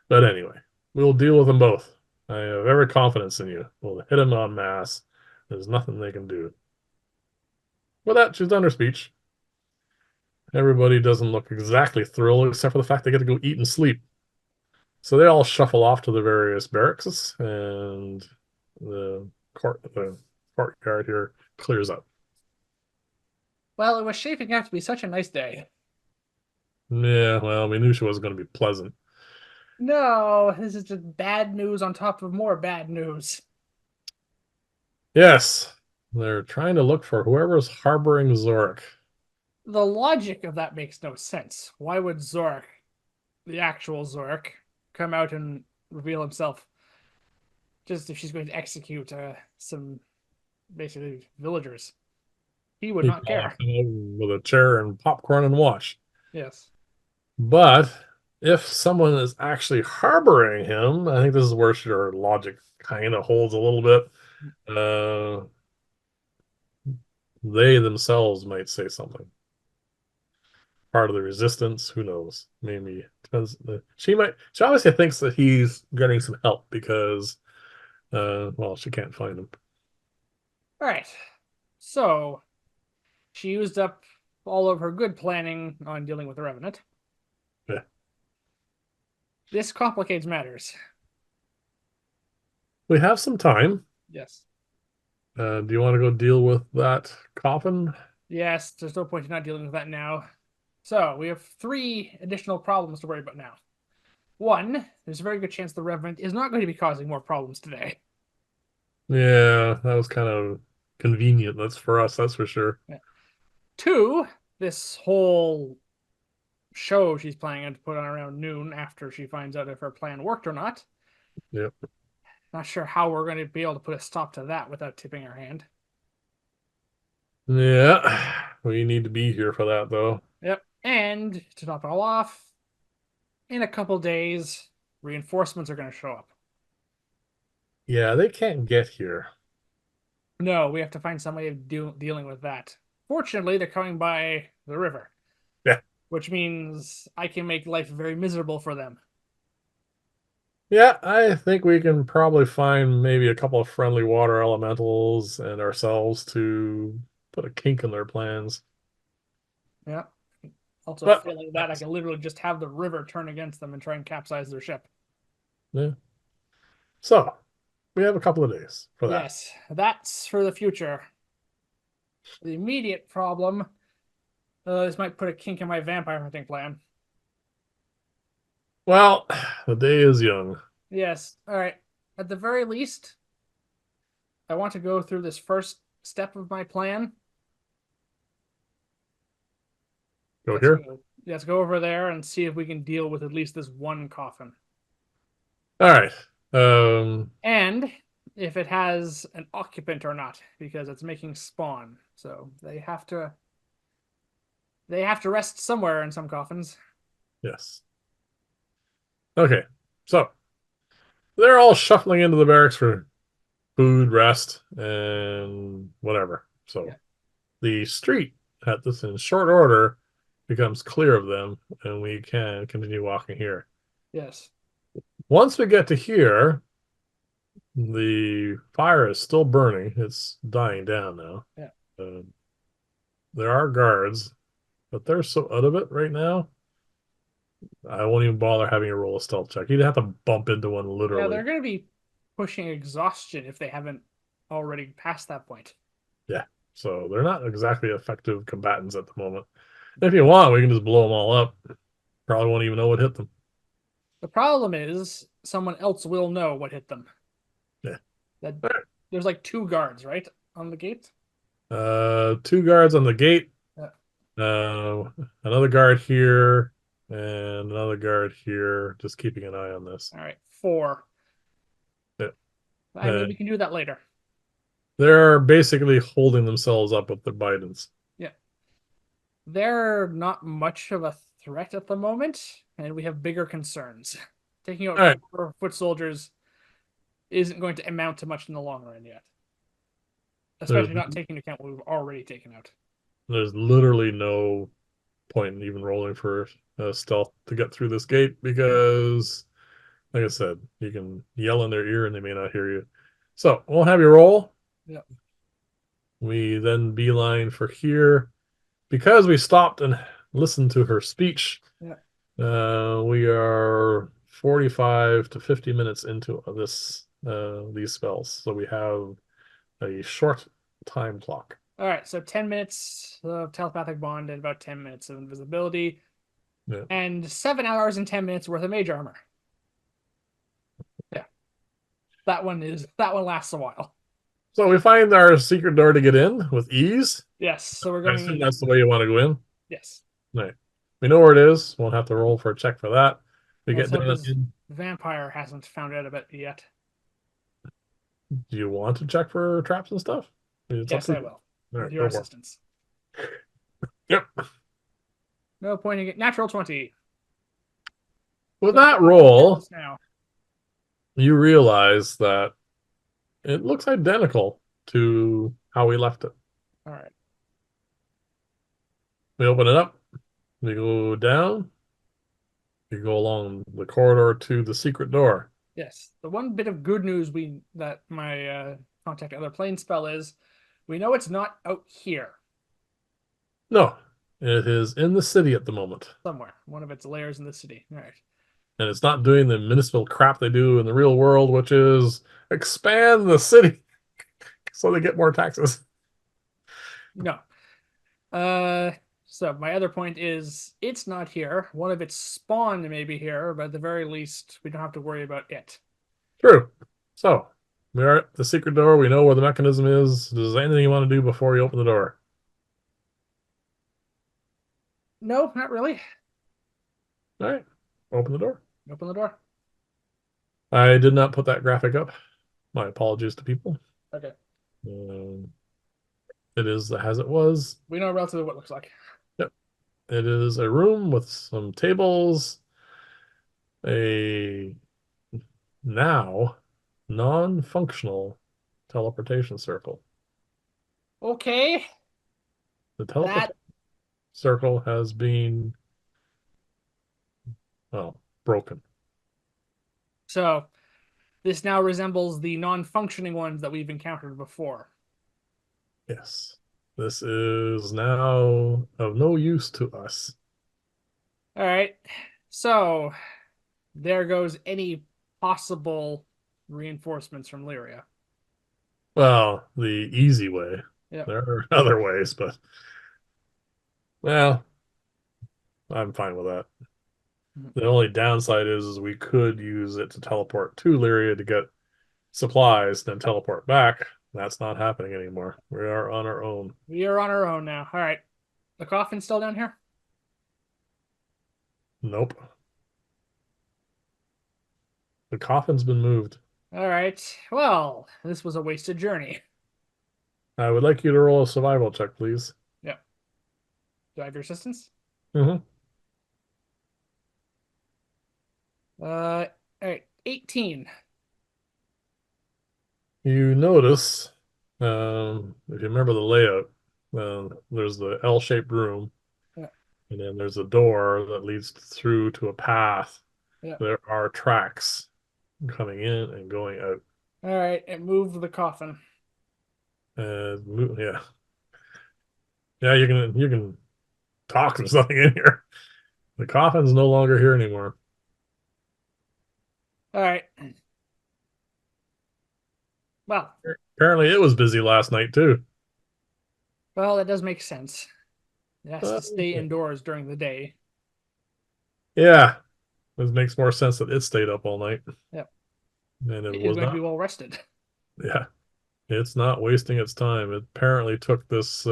But anyway, we'll deal with them both. I have every confidence in you. We'll hit him en masse. There's nothing they can do. With that, she's done her speech. Everybody doesn't look exactly thrilled, except for the fact they get to go eat and sleep. So they all shuffle off to the various barracks, and the courtyard here clears up. Well, it was shaping out to be such a nice day. Yeah, well, we knew she wasn't going to be pleasant. No, this is just bad news on top of more bad news. Yes, they're trying to look for whoever's harboring Zorik. The logic of that makes no sense. Why would Zorik, the actual Zorik, come out and reveal himself just if she's going to execute some basically villagers? He would He'd not probably care. come over with a chair and popcorn and watch. Yes. But if someone is actually harboring him, I think this is where your logic kind of holds a little bit. Uh, they themselves might say something. Part of the resistance, who knows? Maybe depends. She might. She obviously thinks that he's getting some help because, well, she can't find him. All right. So she used up all of her good planning on dealing with the Revenant. Yeah. This complicates matters. We have some time. Yes. Do you want to go deal with that coffin? Yes, there's no point in not dealing with that now. So we have 3 additional problems to worry about now. 1, there's a very good chance the Revenant is not going to be causing more problems today. Yeah, that was kind of convenient. That's for us, that's for sure. Yeah. 2, this whole show she's planning to put on around noon after she finds out if her plan worked or not. Yep. Not sure how we're going to be able to put a stop to that without tipping our hand. Yeah, we need to be here for that though. Yep. And to top it all off, in a couple days, reinforcements are going to show up. Yeah, they can't get here. No, we have to find some way of dealing with that. Fortunately, they're coming by the river, Yeah. which means I can make life very miserable for them. Yeah, I think we can probably find maybe a couple of friendly water elementals and ourselves to put a kink in their plans. Yeah. Also, But failing that, I can literally just have the river turn against them and try and capsize their ship. yeah. So we have a couple of days for that. Yes, that's for the future. The immediate problem, this might put a kink in my vampire hunting plan. Well, the day is young. Yes, all right. At the very least, I want to go through this first step of my plan. Go here. Let's go over there and see if we can deal with at least this one coffin. All right. And if it has an occupant or not, because it's making spawn. So they have to rest somewhere in some coffins. Yes. Okay. So they're all shuffling into the barracks for food, rest, and whatever. So Yeah. the street at this in short order becomes clear of them, and we can continue walking here. Yes. Once we get to here, the fire is still burning. It's dying down now. Yeah. Uh, there are guards, but they're so out of it right now. I won't even bother having a roll a stealth check. You'd have to bump into one Yeah, literally. they're going to be pushing exhaustion if they haven't already passed that point. Yeah. So they're not exactly effective combatants at the moment. If you want, we can just blow them all up. Probably won't even know what hit them. The problem is someone else will know what hit them. Yeah. That All right. there's like two guards, right, on the gate. Two guards on the gate. Yeah. Another guard here, and another guard here. Just keeping an eye on this. All right, four. Yeah. I mean, we can do that later. They're basically holding themselves up with the Bidens. Yeah, they're not much of a threat at the moment, and we have bigger concerns. Taking out All right. foot soldiers isn't going to amount to much in the long run yet, There's especially not taking into account what we've already taken out. there's literally no point in even rolling for stealth to get through this gate because, like I said, you can yell in their ear and they may not hear you. So we'll have you roll. Yep. We then beeline for here because we stopped and listened to her speech. Yeah. We are 45 to 50 minutes into these spells, so we have a short time clock. All right, so 10 minutes of telepathic bond and about 10 minutes of invisibility, Yeah. and 7 hours and 10 minutes worth of mage armor. Yeah, that one lasts a while. So we find our secret door to get in with ease. Yes, so we're I going assume in. that's the way you want to go in. Yes. Right. We know where it is. Won't have to roll for a check for that. We Let's get hope down his in. vampire hasn't found out about it yet. Do you want to check for traps and stuff? It's Yes, up I to you. will. All With right, your go for it. assistance. Yep. No pointing it. Natural 20. With So that roll, now. you realize that it looks identical to how we left it. All right. We open it up. We go down. We go along the corridor to the secret door. Yes. The one bit of good news that my contact other plane spell is, we know it's not out here No, it is in the city at the moment. somewhere. One of its layers in the city. All right. And it's not doing the municipal crap they do in the real world, which is expand the city so they get more taxes. No. So my other point is it's not here. One of its spawn may be here, but at the very least, we don't have to worry about it. True. So we are at the secret door. We know where the mechanism is. Is there anything you want to do before you open the door? No, not really. All right. Open the door. Open the door. I did not put that graphic up. My apologies to people. Okay. It is as it was. We know relatively what it looks like. Yep. It is a room with some tables, a now non-functional teleportation circle. Okay, The that teleportation circle has been, well, broken. so this now resembles the non-functioning ones that we've encountered before. Yes. This is now of no use to us. All right, so there goes any possible reinforcements from Lyria. Well, the easy way. Yep. There are other ways, but well, I'm fine with that. The only downside is we could use it to teleport to Lyria to get supplies, then teleport back. That's not happening anymore. We are on our own. We are on our own now. All right, the coffin's still down here. Nope. The coffin's been moved. All right. Well, this was a wasted journey. I would like you to roll a survival check, please. Yep. Do I have your assistance? Mm-hmm. All right. 18. You notice, if you remember the layout, there's the L-shaped room, Yeah. and then there's a door that leads through to a path. Yeah. There are tracks coming in and going out. All right. It moved the coffin. Yeah, yeah, you can talk. There's nothing in here. The coffin's no longer here anymore. All right. Well, Apparently, it was busy last night too. well, that does make sense. It has to stay Yeah, indoors during the day. yeah, it makes more sense that it stayed up all night, Yep. and it It is was going to be not. well rested. Yeah, it's not wasting its time. It apparently took this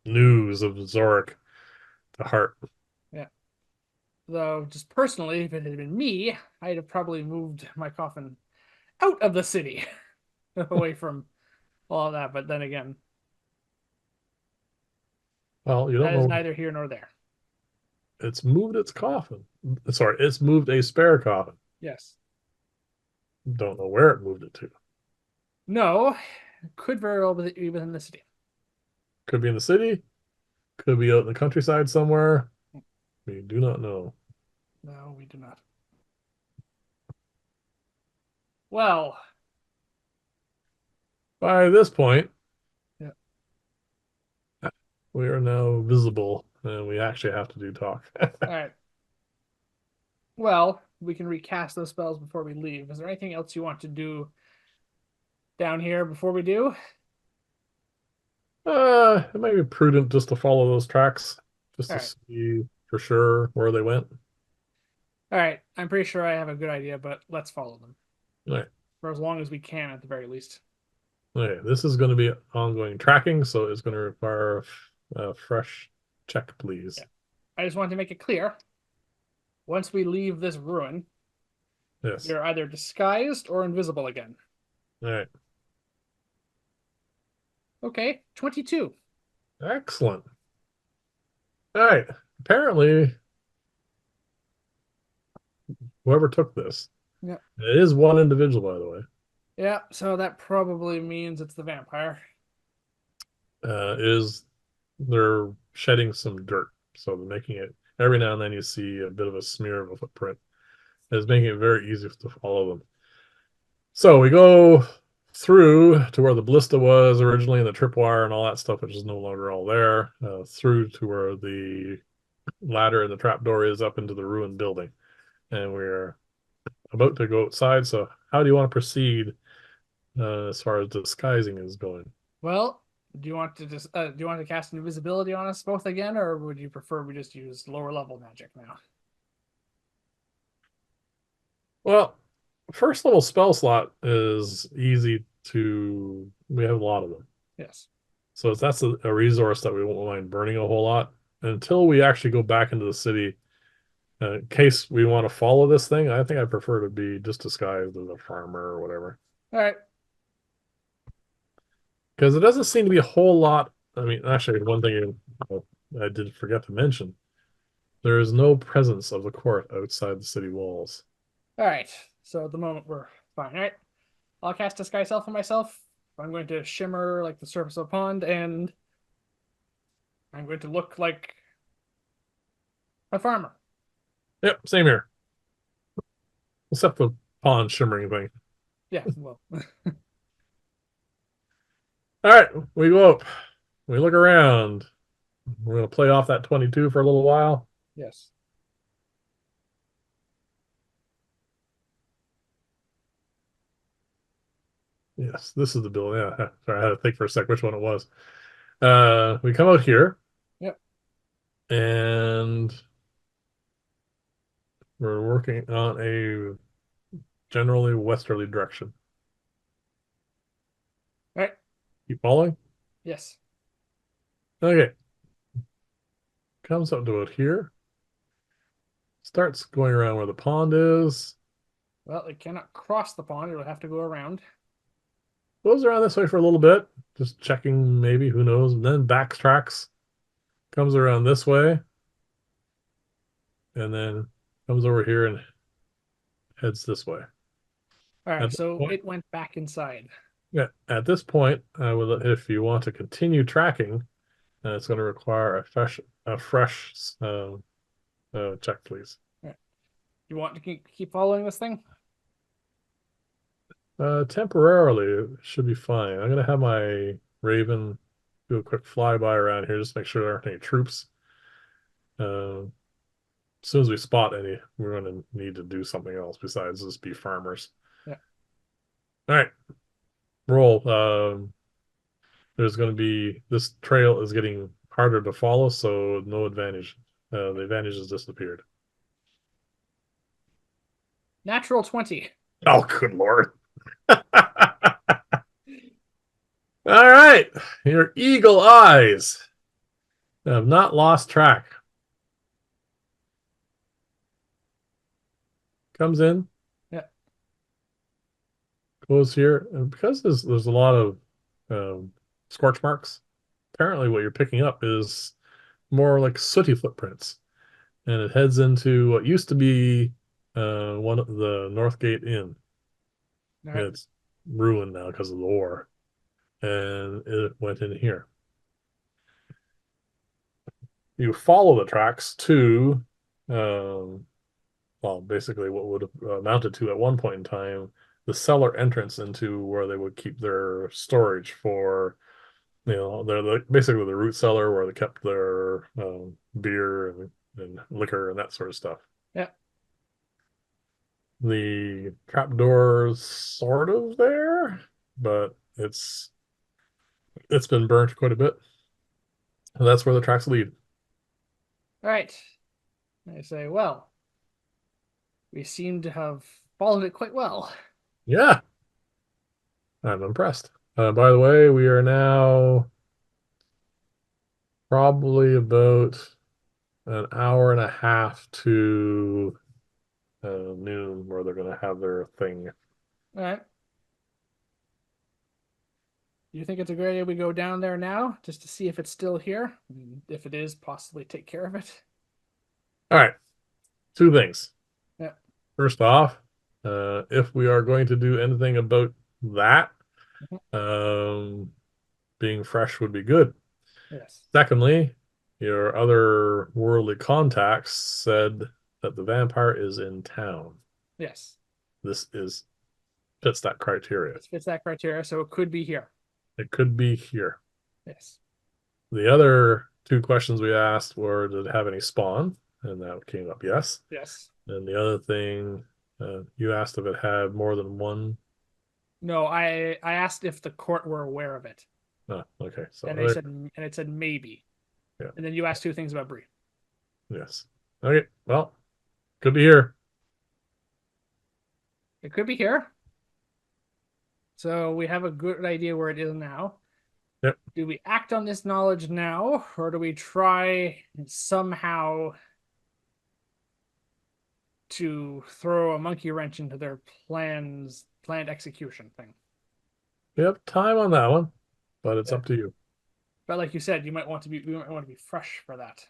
news of Zorik to heart. Yeah. Though, just personally, if it had been me, I'd have probably moved my coffin out of the city, away from all of that. But then again, Well, you don't that is know. neither here nor there. It's moved its coffin. Sorry, it's moved a spare coffin. Yes. Don't know where it moved it to. No, could very well be within the city. Could be in the city. Could be out in the countryside somewhere. We do not know. No, we do not. Well, By this point, yeah. we are now visible, and we actually have to do talk. All right. Well, we can recast those spells before we leave. Is there anything else you want to do down here before we do? It might be prudent just to follow those tracks, just All to right. see for sure where they went. All right. I'm pretty sure I have a good idea, but let's follow them All right. for as long as we can at the very least. Okay, this is going to be ongoing tracking, so it's going to require a fresh check, please. Yeah. I just wanted to make it clear. Once we leave this ruin, Yes. we are either disguised or invisible again. All right. Okay, 22. Excellent. All right. Apparently, whoever took this, Yeah. it is one individual, by the way, Yeah, so that probably means it's the vampire. is they're shedding some dirt. So they're making it every now and then you see a bit of a smear of a footprint. It's making it very easy to follow them. So we go through to where the ballista was originally and the tripwire and all that stuff, which is no longer all there, through to where the ladder and the trapdoor is up into the ruined building. And we're about to go outside. So how do you want to proceed as far as disguising is going? Well, do you want to cast invisibility on us both again, or would you prefer we just use lower level magic now? Well, first level spell slot is easy to, we have a lot of them. Yes. So that's a resource that we won't mind burning a whole lot until we actually go back into the city. In case we want to follow this thing, I think I prefer to be just disguised as a farmer or whatever. All right. Because it doesn't seem to be a whole lot. I mean, actually, one thing I did forget to mention, there is no presence of the court outside the city walls. All right. So at the moment we're fine. All right. I'll cast Disguise Self on myself. I'm going to shimmer like the surface of a pond, and I'm going to look like a farmer. Yep, same here. Except the pond shimmering thing. Yeah, well, All right, we go up. We look around. We're going to play off that 22 for a little while. yes. Yes, this is the building. Yeah, sorry, I had to think for a sec which one it was. We come out here Yep. and we're working on a generally westerly direction. All right. Keep following. Yes. Okay, comes up to about here. Starts going around where the pond is. Well, it cannot cross the pond. It'll have to go around. Goes around this way for a little bit, just checking maybe, who knows, and then backtracks, comes around this way, and then comes over here and heads this way. All right. At this So point, it went back inside. yeah, at this point, I would, if you want to continue tracking, it's going to require a fresh check, please. All right. You want to keep following this thing? Temporarily, it should be fine. I'm going to have my Raven do a quick flyby around here, just to make sure there aren't any troops. As soon as we spot any, we're going to need to do something else besides just be farmers. Yeah. All right, roll. There's going to be, this trail is getting harder to follow, so no advantage. The advantage has disappeared. Natural 20. Oh, good Lord. All right, your eagle eyes have not lost track. Comes in, Yeah. goes here, and because there's a lot of scorch marks, apparently what you're picking up is more like sooty footprints, and it heads into what used to be one of the Northgate Inn. All right. It's ruined now because of the war, and it went in here. You follow the tracks to, well, basically what would have amounted to at one point in time the cellar entrance into where they would keep their storage for, they're basically the root cellar where they kept their beer and liquor and that sort of stuff. Yeah. The trapdoor's sort of there, but it's been burnt quite a bit. And that's where the tracks lead. All right. I say, well, we seem to have followed it quite well. Yeah, I'm impressed. By the way, we are now probably about an hour and a half to noon where they're going to have their thing. All right. You think it's a great idea we go down there now just to see if it's still here? And if it is, possibly take care of it. All right, two things. Yeah. First off, if we are going to do anything about that, um, being fresh would be good. Yes. Secondly, your other worldly contacts said that the vampire is in town. Yes. This is fits that criteria. It fits that criteria, so it could be here. It could be here. Yes. The other two questions we asked were, did it have any spawn? And that came up yes. Yes. And the other thing, you asked if it had more than one. No, I asked if the court were aware of it, Oh, okay. So and it said maybe. Yeah. And then you asked two things about Bree. Yes. Okay. Well, could be here. It could be here. So we have a good idea where it is now. Yep. Do we act on this knowledge now, or do we try somehow to throw a monkey wrench into their planned execution thing? We have time on that one, but it's Yeah. up to you. But like you said, we might want to be fresh for that.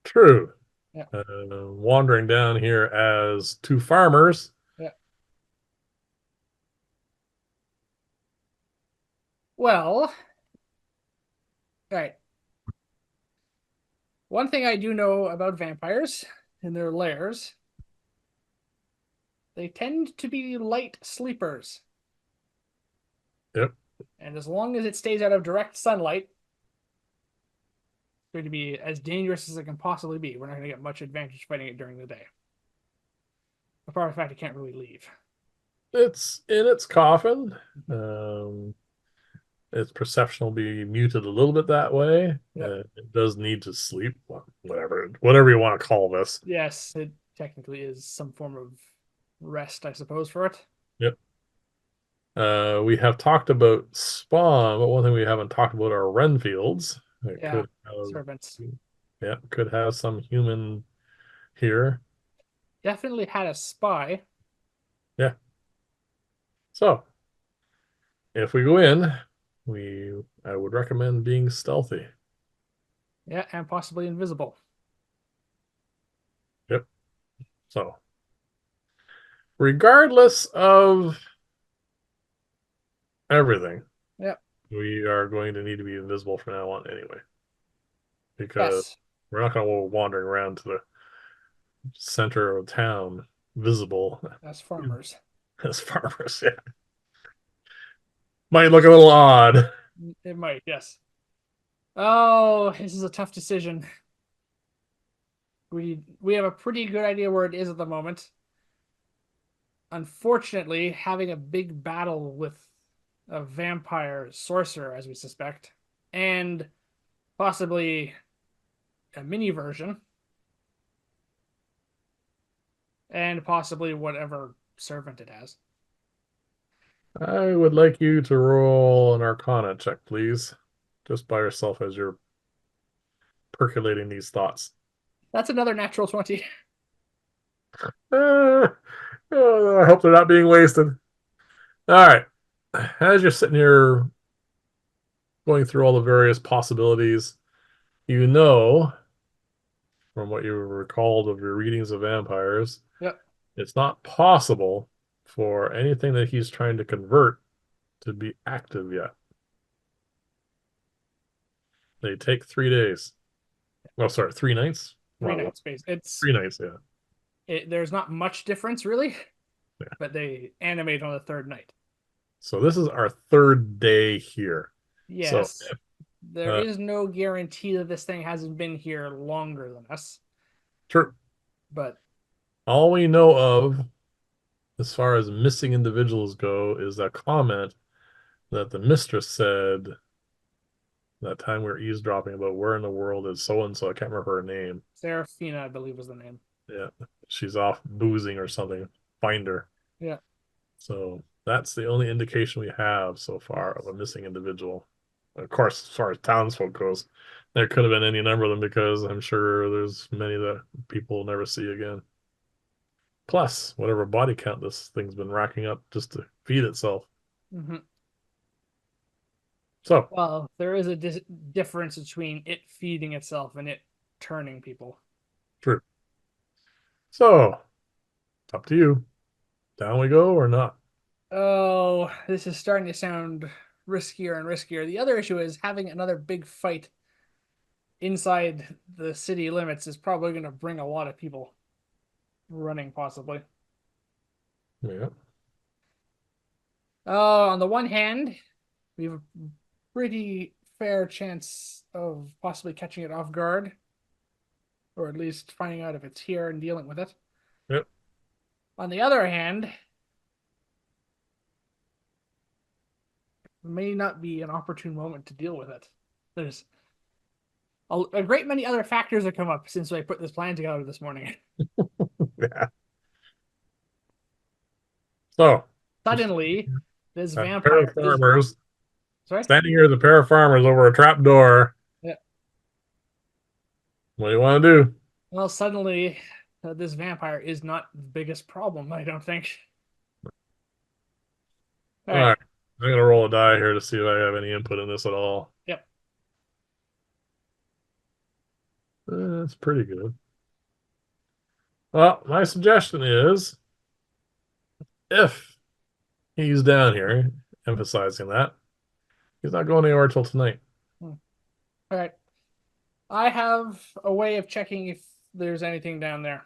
True. Yeah. Wandering down here as two farmers, Yeah. Well, right. One thing I do know about vampires in their lairs, they tend to be light sleepers. Yep. And as long as it stays out of direct sunlight, it's going to be as dangerous as it can possibly be. We're not going to get much advantage fighting it during the day. Apart from the fact it can't really leave. It's in its coffin. Um, its perception will be muted a little bit that way. Yep. It does need to sleep, whatever you want to call this. Yes, it technically is some form of rest, I suppose, for it. Yep. We have talked about spawn, but one thing we haven't talked about are Renfields. It Yeah, could have, servants. yeah, could have some human here. Definitely had a spy. Yeah. So if we go in, we I would recommend being stealthy. Yeah, and possibly invisible. Yep. So regardless of everything, Yep. we are going to need to be invisible from now on anyway, because Yes, we're not going to go wandering around to the center of town visible as farmers. as farmers. Yeah. Might look a little odd. It might, yes. Oh, this is a tough decision. We have a pretty good idea where it is at the moment. Unfortunately, having a big battle with a vampire sorcerer, as we suspect, and possibly a mini version, and possibly whatever servant it has. I would like you to roll an Arcana check, please, just by yourself as you're percolating these thoughts. That's another natural 20. Uh, I hope they're not being wasted. All right. As you're sitting here going through all the various possibilities, you know from what you recalled of your readings of vampires, Yep. it's not possible for anything that he's trying to convert to be active yet. They take 3 days. Oh, sorry, 3 nights. Three Wow, nights base. It's 3 nights. Yeah, there's not much difference really, yeah. but they animate on the third night. So this is our third day here. So Yes. There uh, is no guarantee that this thing hasn't been here longer than us, true. but All we know of as far as missing individuals go is that comment that the mistress said that time we were eavesdropping about where in the world is so and so. I can't remember her name. Seraphina, I believe, was the name. Yeah, she's off boozing or something. Find her. Yeah. So that's the only indication we have so far of a missing individual. Of course, as far as townsfolk goes, there could have been any number of them because I'm sure there's many that people will never see again. Plus, whatever body count this thing's been racking up just to feed itself. Mm-hmm. So, Well, there is a difference between it feeding itself and it turning people. true. So, up to you. Down we go or not? Oh, this is starting to sound riskier and riskier. The other issue is having another big fight inside the city limits is probably going to bring a lot of people running, possibly. Yeah. On the one hand, we have a pretty fair chance of possibly catching it off guard, or at least finding out if it's here and dealing with it. Yep. On the other hand, it may not be an opportune moment to deal with it. There's a great many other factors that come up since I put this plan together this morning. Yeah. So, Suddenly, this a pair of vampire is farmers sorry. standing here as a pair of farmers over a trap door. Yeah. What do you want to do? Well, suddenly, this vampire is not the biggest problem. I don't think. All All right. right. I'm going to roll a die here to see if I have any input in this at all. Yep. That's pretty good. Well, my suggestion is if he's down here, emphasizing that, He's not going anywhere till tonight. Hmm. All right. I have a way of checking if there's anything down there.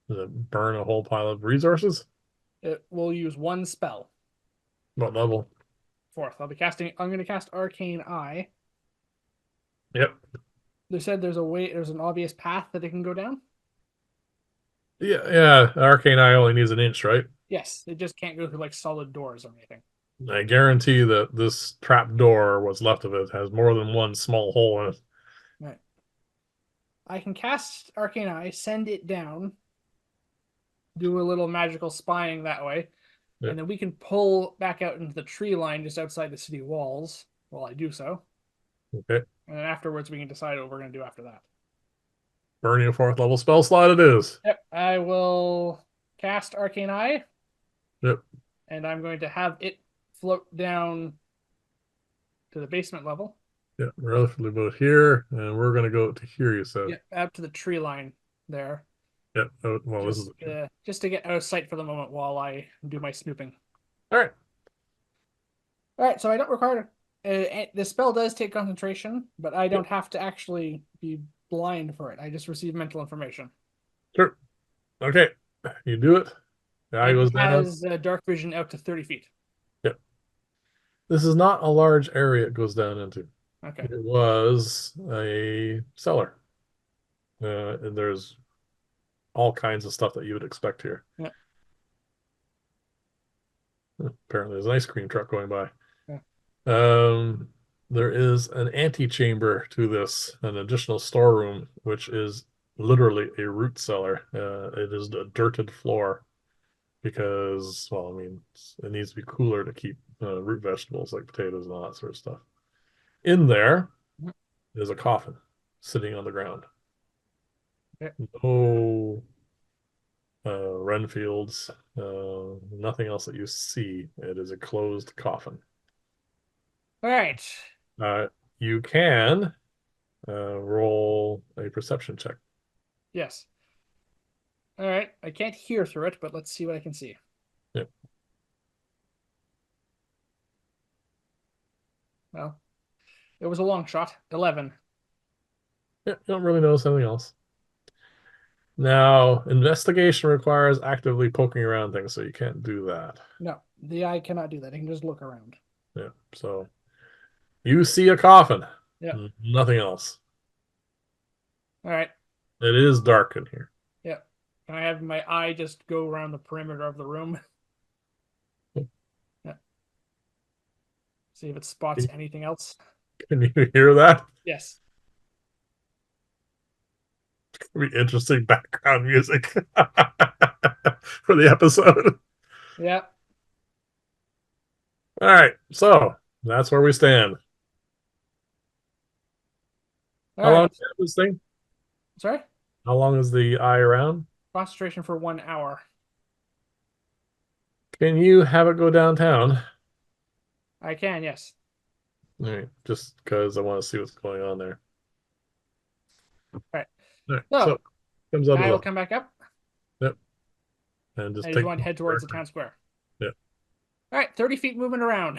Does it burn a whole pile of resources? It will use one spell. What level? Fourth. I'm going to cast Arcane Eye. Yep. They said there's an obvious path that it can go down. Yeah, yeah. Arcane Eye only needs an inch, right? Yes, it just can't go through like solid doors or anything. I guarantee that this trap door, what's left of it, has more than one small hole in it. Right. I can cast Arcane Eye, send it down, do a little magical spying that way, Yeah. and then we can pull back out into the tree line just outside the city walls while I do so. Okay. And then afterwards, we can decide what we're going to do after that. Burning a fourth level spell slot it is. Yep, I will cast Arcane Eye, Yep. and I'm going to have it float down to the basement level. Yeah. Relatively about here, and we're gonna go to here, you said. Yep, out to the tree line there, Yeah. Oh, well, this is just to get out of sight for the moment while I do my snooping. all right. All right, so I don't require the spell does take concentration, but I Yep. don't have to actually be blind for it. I just receive mental information, Sure. Okay. You do it. The eye and it goes down. has dark vision out to 30 feet. Yep. This is not a large area it goes down into. Okay. It was a cellar. And there's all kinds of stuff that you would expect here. Yeah. Apparently, there's an ice cream truck going by. Yeah. Um, there is an antechamber to this, an additional storeroom, which is literally a root cellar. It is a dirted floor because, well, I mean, it needs to be cooler to keep root vegetables like potatoes and all that sort of stuff. In there Mhm. is a coffin sitting on the ground. Yeah. No Renfields, nothing else that you see. It is a closed coffin. All right. Uh, you can roll a perception check. Yes. All right. I can't hear through it, but let's see what I can see. Yep. Well, it was a long shot. 11. Yeah, you don't really notice anything else. Now, investigation requires actively poking around things, so you can't do that. No, the eye cannot do that. It can just look around. Yeah. So you see a coffin. Yeah. Nothing else. All right. It is dark in here. Yeah. Can I have my eye just go around the perimeter of the room? Yeah. See if it spots anything else. Can you hear that? Yes. It'd be interesting background music for the episode. Yeah. All right, so that's where we stand. All How long right. do you have this thing? Sorry? How long is the eye around? Concentration for 1 hour. Can you have it go downtown? I can, yes. All right, just because I want to see what's going on there. All right. All right, So, so comes out of I will the come back up. yep, and just I just take want to head towards the town square. yeah, All right. 30 feet moving around.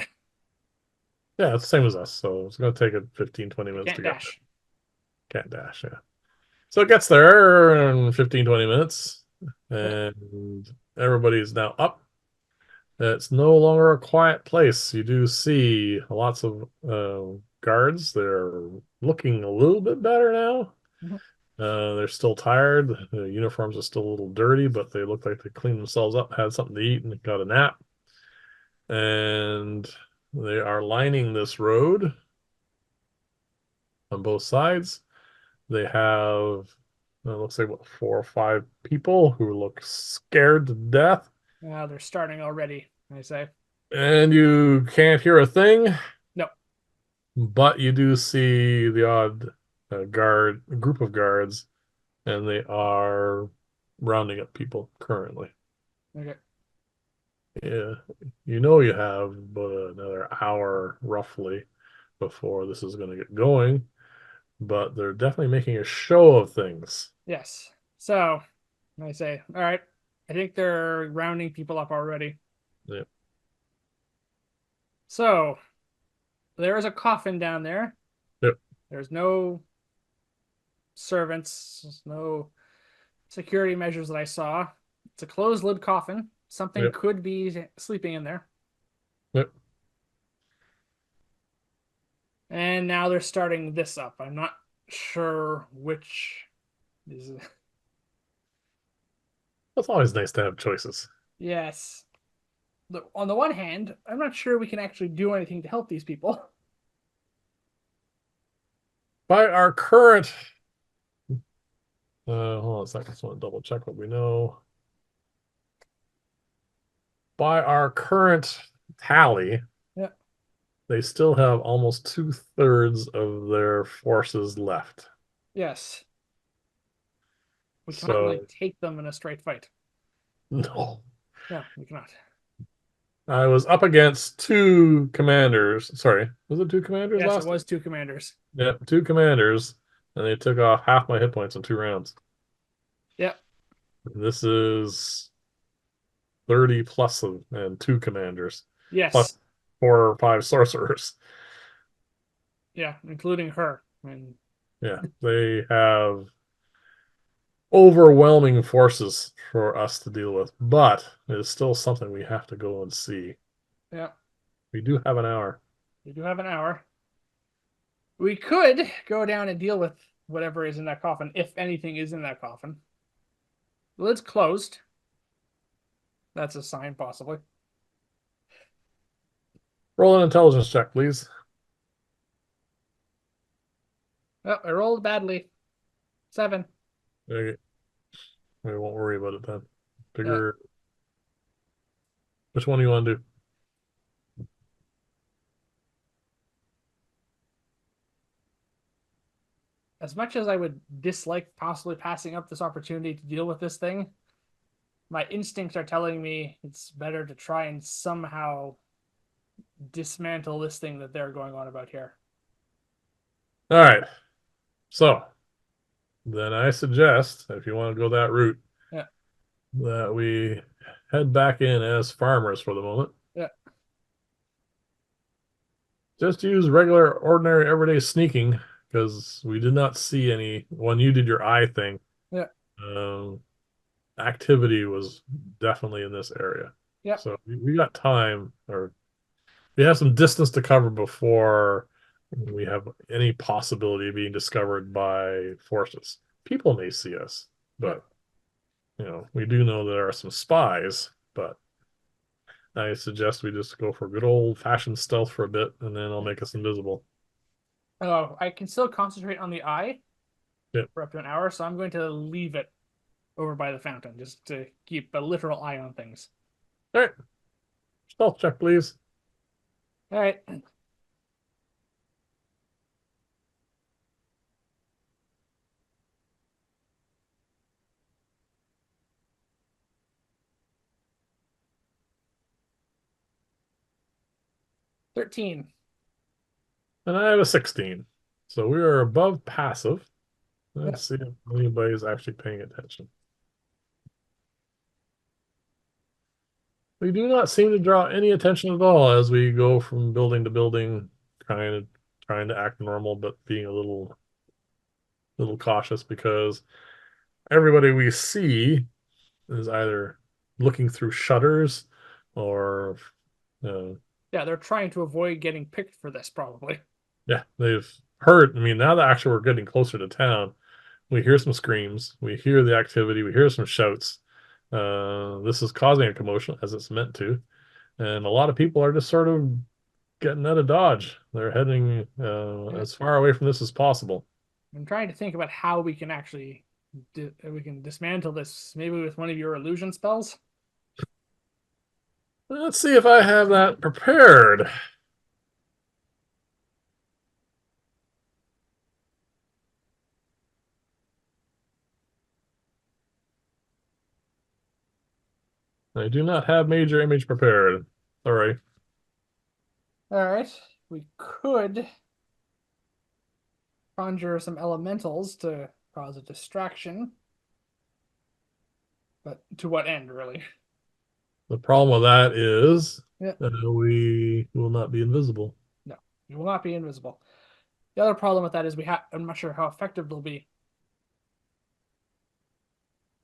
yeah, it's the same as us. So it's going to take it 15, 20 I minutes to can't get dash. there. Can't dash, yeah. So it gets there in 15, 20 minutes, Yeah. and everybody's now up. It's no longer a quiet place. You do see lots of guards. They're looking a little bit better now. Mhm. They're still tired. The uniforms are still a little dirty, but they look like they cleaned themselves up, had something to eat, and got a nap. And they are lining this road on both sides. They have, it looks like, what, 4 or 5 people who look scared to death. They're starting already, I say. And you can't hear a thing. No. But you do see the odd group of guards, and they are rounding up people currently. Okay. Yeah, you know you have about another hour roughly before this is going to get going, but they're definitely making a show of things. Yes. So, I say, all right. I think they're rounding people up already. Yeah. So there is a coffin down there. Yep. There's no servants, no security measures that I saw. It's a closed lid coffin. Something Yep. could be sleeping in there. Yep. And now they're starting this up. I'm not sure which is. It's always nice to have choices. Yes. On the one hand, I'm not sure we can actually do anything to help these people. By our current, hold on a second. I just want to double check what we know. By our current tally, Yeah. they still have almost 2/3 of their forces left. Yes. We cannot really So, take them in a straight fight. no. No, we cannot. I was up against two commanders. Sorry, was it two commanders Yes, it last time? was two commanders. Yeah, two commanders, and they took off half my hit points in 2 rounds. Yep. This is 30 plus of, and two commanders, plus Yes. 4 or 5 sorcerers. Yeah, including her. And Yeah, they have overwhelming forces for us to deal with, but it is still something we have to go and see. yeah, We do have an hour. we do have an hour. We could go down and deal with whatever is in that coffin, if anything is in that coffin. The lid's closed. That's a sign, possibly. Roll an intelligence check, please. Oh, I rolled badly. 7. Okay. We won't worry about it then. Yeah. Figure which one do you want to do? As much as I would dislike possibly passing up this opportunity to deal with this thing, my instincts are telling me it's better to try and somehow dismantle this thing that they're going on about here. All right. So then I suggest, if you want to go that route, Yeah. that we head back in as farmers for the moment. Yeah. Just use regular, ordinary, everyday sneaking because we did not see any when you did your eye thing. Yeah. Um, Activity was definitely in this area. Yep. So we got time, or we have some distance to cover before we have any possibility of being discovered by forces. People may see us, Yep. but we do know there are some spies, but I suggest we just go for good old fashioned stealth for a bit and then I'll make us invisible. Oh, I can still concentrate on the eye Yep. for up to an hour, so I'm going to leave it over by the fountain just to keep a literal eye on things. All right. Stealth check, please. All right. $13. And I have a 16. So we are above passive. Yep. Let's see if anybody's actually paying attention. We do not seem to draw any attention at all as we go from building to building, trying to act normal, but being a little cautious because everybody we see is either looking through shutters or Yeah, they're trying to avoid getting picked for this, probably. yeah, they've heard. I mean, now that actually we're getting closer to town, we hear some screams, we hear the activity, we hear some shouts. This is causing a commotion as it's meant to, and a lot of people are just sort of getting out of Dodge. They're heading Yeah. as far away from this as possible. I'm trying to think about how we can actually we can dismantle this. Maybe with one of your illusion spells. Let's see if I have that prepared. I do not have major image prepared. Sorry. All right, we could conjure some elementals to cause a distraction. But to what end, really? The problem with that is Yeah. we will not be invisible. No, you will not be invisible. The other problem with that is I'm not sure how effective they'll be.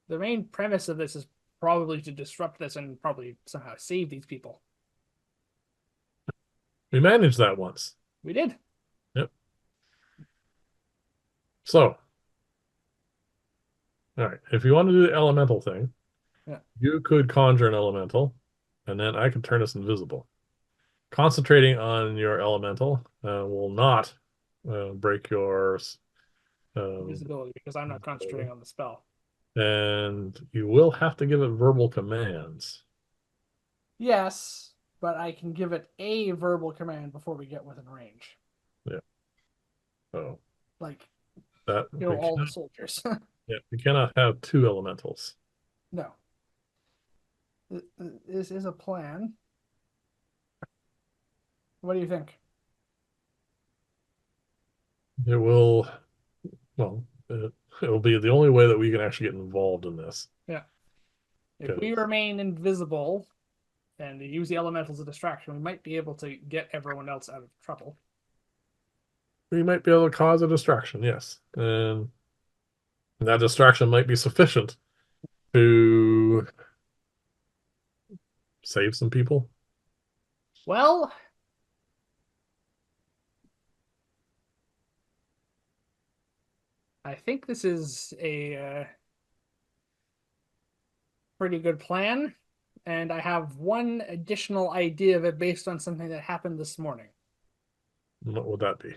The main premise of this is probably to disrupt this and probably somehow save these people. We managed that once. We did. Yep. So, all right. If you want to do the elemental thing, Yeah. you could conjure an elemental, and then I could turn us invisible. Concentrating on your elemental will not break your Invisibility because I'm not concentrating on the spell. and you will have to give it verbal commands. Yes, but I can give it a verbal command before we get within range. Yeah. So Like, that kill we all the cannot, soldiers. yeah, we cannot have two elementals. No. This is a plan. What do you think? It will, well, it'll be the only way that we can actually get involved in this Yeah. If we because remain invisible and use the elemental as a distraction, we might be able to get everyone else out of trouble. we might be able to cause a distraction. Yes, and that distraction might be sufficient to save some people. Well, I think this is a pretty good plan, and I have one additional idea of it based on something that happened this morning. What would that be?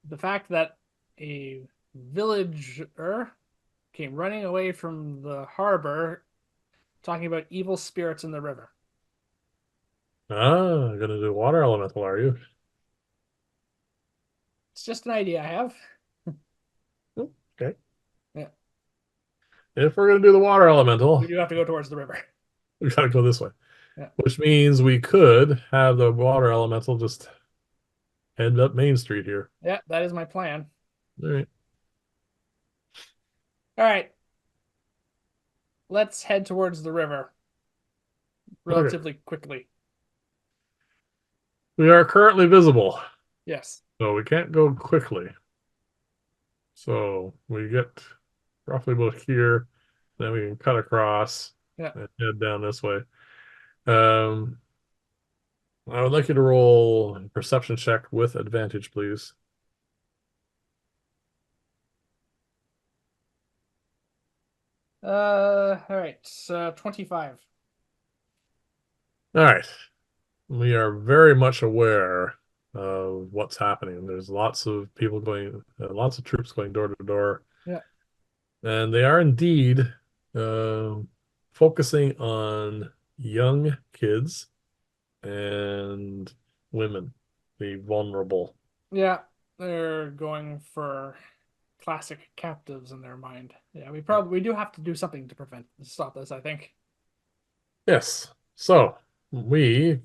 The fact that a villager came running away from the harbor talking about evil spirits in the river. Ah, gonna do water elemental, are you? It's just an idea I have. Oh, okay. Yeah. If we're gonna do the water elemental, We do have to go towards the river. we gotta go this way. Yeah. Which means we could have the water elemental just head up Main Street here. Yeah, that is my plan. All right. All right. Let's head towards the river Okay. relatively quickly. We are currently visible, Yes. so we can't go quickly. So we get roughly about here, then we can cut across Yeah. and head down this way. Um, I would like you to roll a perception check with advantage, please. All right. So 25. All right. We are very much aware of what's happening. There's lots of people going, lots of troops going door to door, Yeah. and they are indeed uh, focusing on young kids and women, the vulnerable. Yeah. They're going for classic captives in their mind. Yeah, we do have to do something to stop this, I think. Yes. So we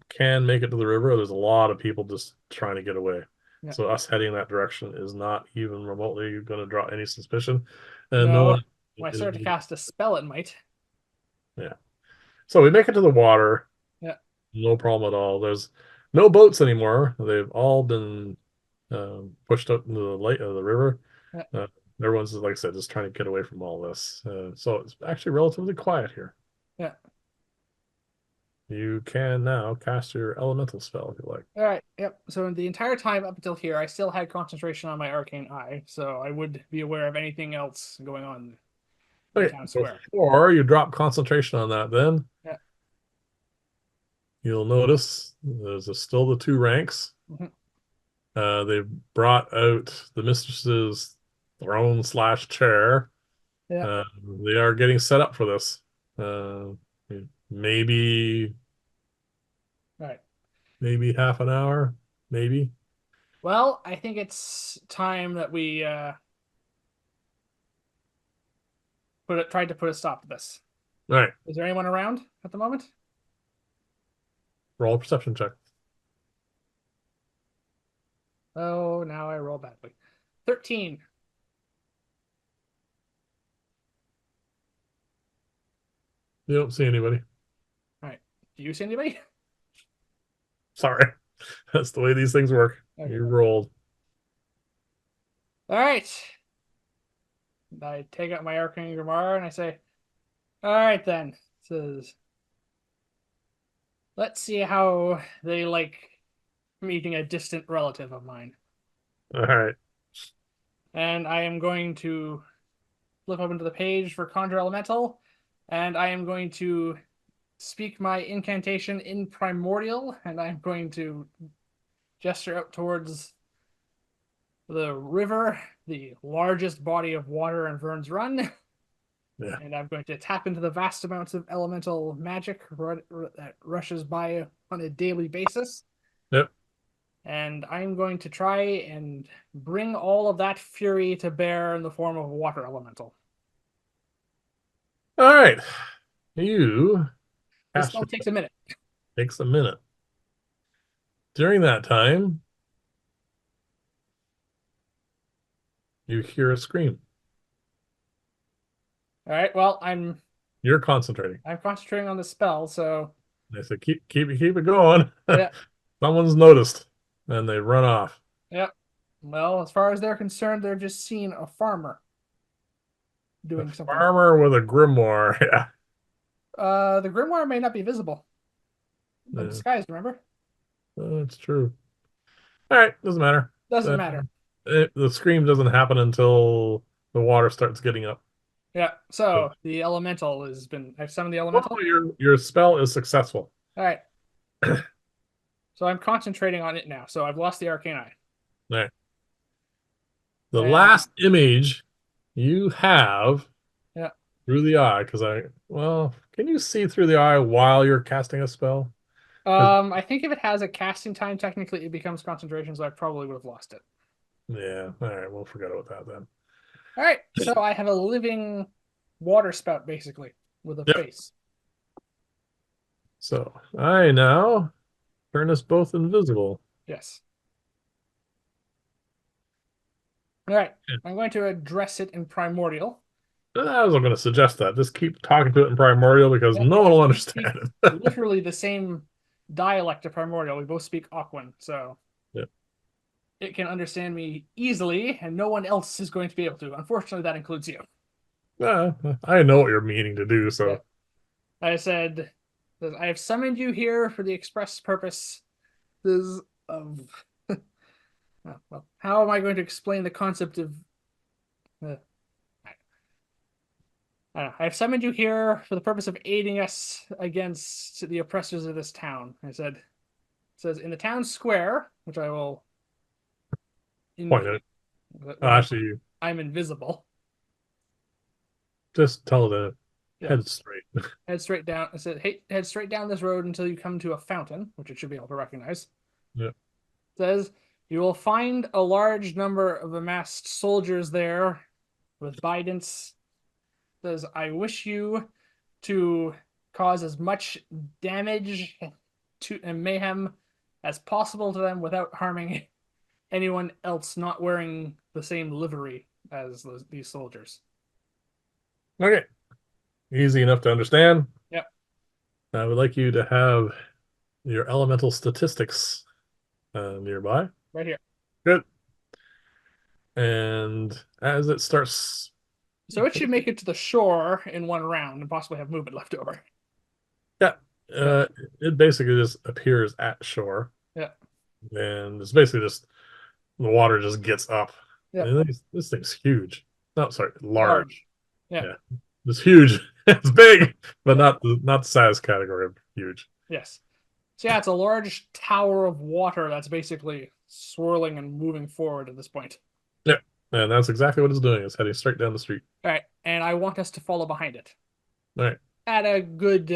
can make it to the river. There's a lot of people just trying to get away. Yeah. So us heading that direction is not even remotely going to draw any suspicion. And no No, one when I is, start to cast a spell, it might. yeah. So we make it to the water, Yeah. no problem at all. There's no boats anymore. They've all been pushed out into the light of the river. Yeah. Everyone's, like I said, just trying to get away from all this. So it's actually relatively quiet here. Yeah. You can now cast your elemental spell if you like. All right. Yep. So the entire time up until here, I still had concentration on my arcane eye, so I would be aware of anything else going on in the Okay, town square. before you drop concentration on that, then Yeah. you'll notice still the two ranks. Mhm. They've brought out the mistress's throne slash chair. Yeah. Uh, they are getting set up for this. Uh, maybe All right. maybe half an hour, maybe. Well, I think it's time that we tried to put a stop to this. All right, Is there anyone around at the moment? roll a perception check. Oh, now I roll badly. 13. You don't see anybody. All right. Do you see anybody? Sorry. That's the way these things work. Okay. You rolled. All right. I take out my arcane grimoire and I say, "All right then." It says, "Let's see how they like meeting a distant relative of mine." All right. And I am going to flip open to the page for Conjure Elemental, and I am going to speak my incantation in Primordial, and I'm going to gesture out towards the river, the largest body of water in Vyrn's Run, Yeah. and I'm going to tap into the vast amounts of elemental magic that rushes by on a daily basis. Yep. And I'm going to try and bring all of that fury to bear in the form of a water elemental. All right. You This cast spell your takes a minute. takes a minute. During that time, you hear a scream. All right. Well, I'm You're concentrating. I'm concentrating on the spell, so They said, keep it going. yeah, Someone's noticed. And they run off. yeah. Well, as far as they're concerned, they're just seeing a farmer A doing something. farmer with a grimoire. Yeah. The grimoire may not be visible. I'm Yeah. disguised, remember? That's true. All right. Doesn't matter. Doesn't Uh, matter. the scream doesn't happen until the water starts getting up. Yeah. So the elemental has been. I've summoned the Oh, elemental. your spell is successful. All right. So I'm concentrating on it now. So I've lost the arcane eye. All right. The And last image you have yeah. through the eye, because well, can you see through the eye while you're casting a spell? Because I think if it has a casting time, technically it becomes concentration, so I probably would have lost it. yeah, all right, we'll forget about that then. All right. So I have a living water spout basically with a Yep. face. So I now turn us both invisible. Yes. All right. Yeah. I'm going to address it in primordial. I was going to suggest that. Just keep talking to it in primordial because Yeah, no one because will we speak understand it. literally the same dialect of primordial. We both speak Aquan, so Yep. it can understand me easily, and no one else is going to be able to. Unfortunately, that includes you. I know what you're meaning to do, Yeah. so I said, I have summoned you here for the express purpose of. Well, how am I going to explain the concept of? Uh, I have summoned you here for the purpose of aiding us against the oppressors of this town. I said, it says in the town square, which I will point indicate it. when Actually, I'm invisible. just tell it to Yeah, head straight. head straight down. I said, hey, head straight down this road until you come to a fountain, which it should be able to recognize. Yeah. It says you will find a large number of amassed soldiers there with bidents. It says I wish you to cause as much damage to and mayhem as possible to them without harming anyone else not wearing the same livery as these soldiers. Okay. Easy enough to understand. Yep, I would like you to have your elemental statistics nearby. right here. Good. And as it starts, So it should make it to the shore in one round and possibly have movement left over. yeah, Yeah, it basically just appears at shore, yeah, and it's basically just the water just gets up. yeah. And this thing's huge. No, sorry, large. Large. Yeah, Yeah, it's huge. It's big, but yeah, not the size category of huge. yes. So yeah, it's a large tower of water that's basically swirling and moving forward at this point. Yeah, and that's exactly what it's doing. It's heading straight down the street. All right, and I want us to follow behind it All right. at a good,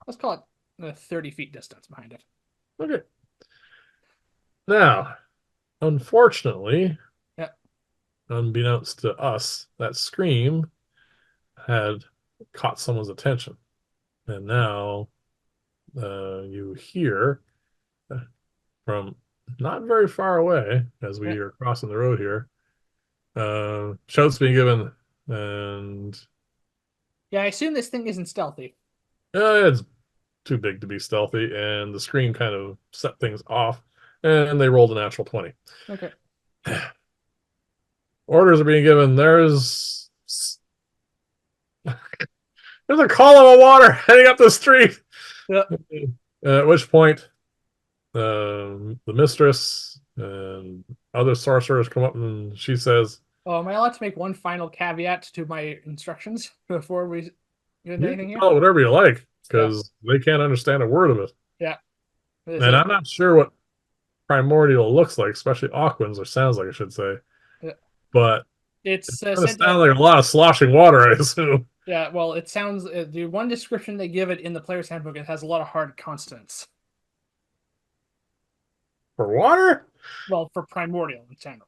let's call it 30 feet distance behind it. Okay. Now, unfortunately, Yeah, unbeknownst to us, that scream had caught someone's attention. And now you hear from not very far away, as yeah. we are crossing the road here, shouts being given, and Yeah, I assume this thing isn't stealthy. It's too big to be stealthy, and the screen kind of set things off, and they rolled a natural 20. Okay. Orders are being given. There's a column of water heading up the street. Yeah. At which point, the mistress and other sorcerers come up, and she says, Oh, am I allowed to make one final caveat to my instructions before we get into "You anything can here? call it whatever you like, Yeah. because they can't understand a word of it." Yeah. Is And it? I'm not sure what primordial looks like, especially Aquans, or sounds like, I should say. Yeah. But It's it kind of said. sounds like a lot of sloshing water, I assume. Yeah. Well, it sounds. The one description they give it in the player's handbook, it has a lot of hard consonants. For water? Well, for primordial in general.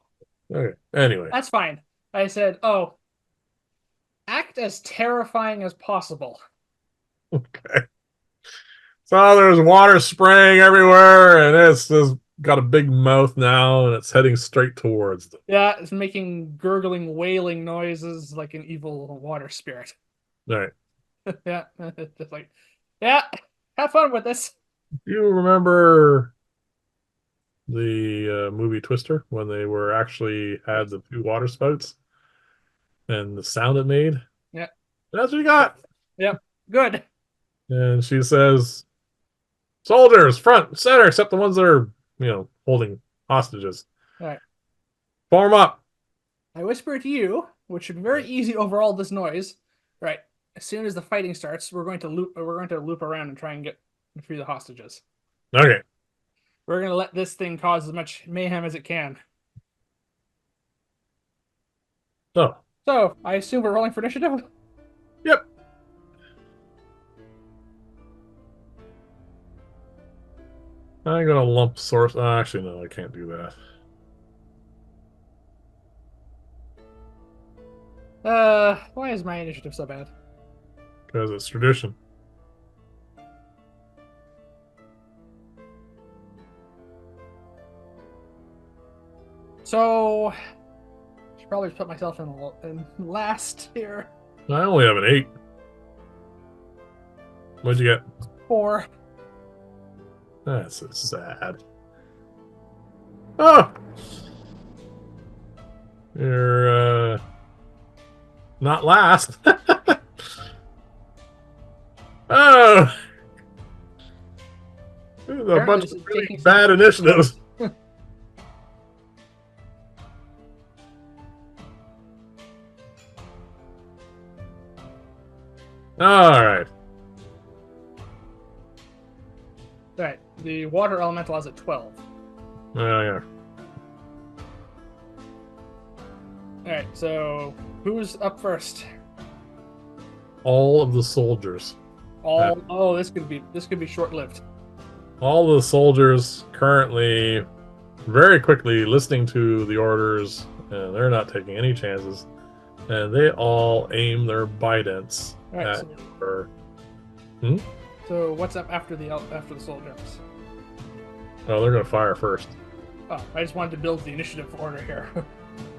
Okay. Anyway. That's fine. I said, oh, act as terrifying as possible. Okay. So there's water spraying everywhere, and it's just got a big mouth now, and it's heading straight towards them. Yeah, it's making gurgling, wailing noises like an evil water spirit. All right. Yeah, just like, yeah, have fun with this. Do you remember the movie Twister when they were actually had the two water spouts and the sound it made? Yeah, That's what you got. yep, good. And she says, "Soldiers, front, and center, except the ones that are, holding hostages. All right. Form up." I whisper to you, which should be very easy over all this noise. Right. As soon as the fighting starts, we're going to loop around and try and get free the hostages. Okay. We're going to let this thing cause as much mayhem as it can. So, I assume we're rolling for initiative? Yep. I'm gonna lump source. Actually, no, I can't do that. Why is my initiative so bad? Because it's tradition. So, I should probably put myself in last here. I only have an 8. What'd you get? 4. That's so sad. Oh! You're, not last. Oh! There's a bunch of really bad initiatives. Alright. Alright, the water elemental has a 12. Yeah. Alright, so who's up first? All of the soldiers. Oh, this could be short-lived. All the soldiers currently very quickly listening to the orders, and they're not taking any chances. And they all aim their bidents at her. So what's up after the soldiers? Oh, they're going to fire first. Oh, I just wanted to build the initiative order here.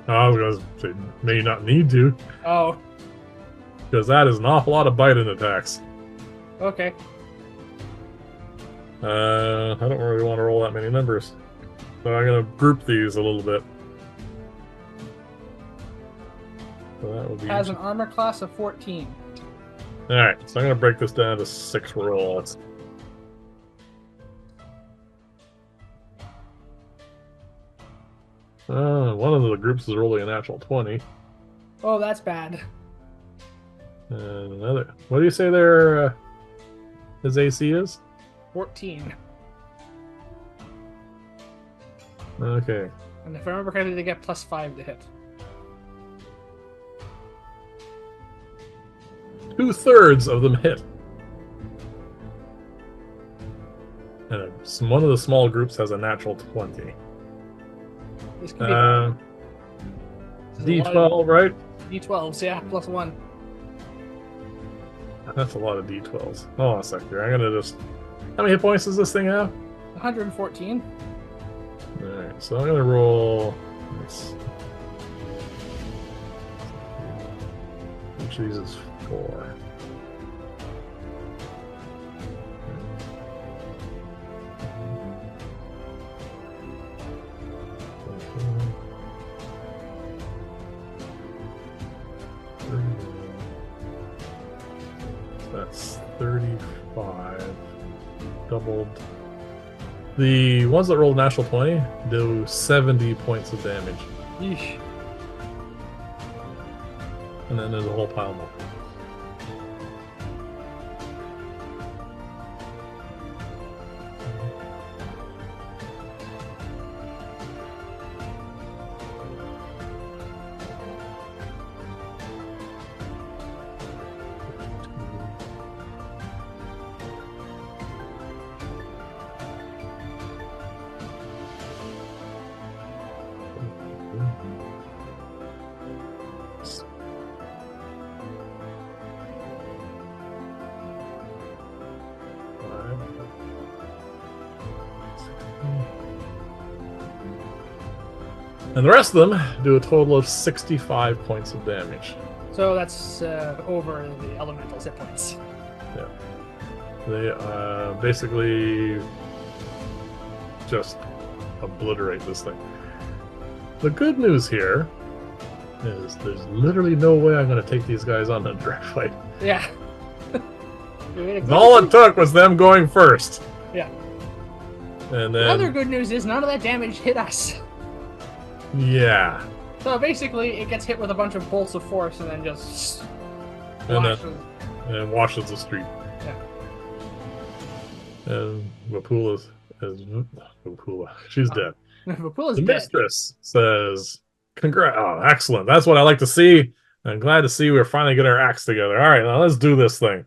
I was going to say, may not need to. Oh. Because that is an awful lot of bident attacks. Okay. I don't really want to roll that many numbers. So I'm going to group these a little bit. So that would be has an armor class of 14. Alright, so I'm going to break this down to 6 rolls. One of the groups is rolling a natural 20. Oh, that's bad. And another. What do you say their his AC is? 14. Okay. And if I remember correctly, they get +5 to hit. 2/3 of them hit. And one of the small groups has a natural 20. This could be D12, right? D12s, yeah, +1. That's a lot of D12s. Hold on a sec here. I'm gonna just. How many hit points does this thing have? 114. Alright, so I'm gonna roll. Each of these is 4. 35. Doubled. The ones that roll natural 20 do 70 points of damage. Yeesh. And then there's a whole pile more. And the rest of them do a total of 65 points of damage. So that's over the elemental's hit points. Yeah. They basically just obliterate this thing. The good news here is there's literally no way I'm going to take these guys on in a direct fight. Yeah. All it took was them going first. Yeah. And then the other good news is none of that damage hit us. Yeah. So basically, it gets hit with a bunch of bolts of force and then just and washes the street. Yeah. And Vapula's Vapula. She's dead. Vapula's The dead. mistress says, "Congrats! Oh, excellent! That's what I like to see. I'm glad to see we're finally getting our acts together. All right, now let's do this thing."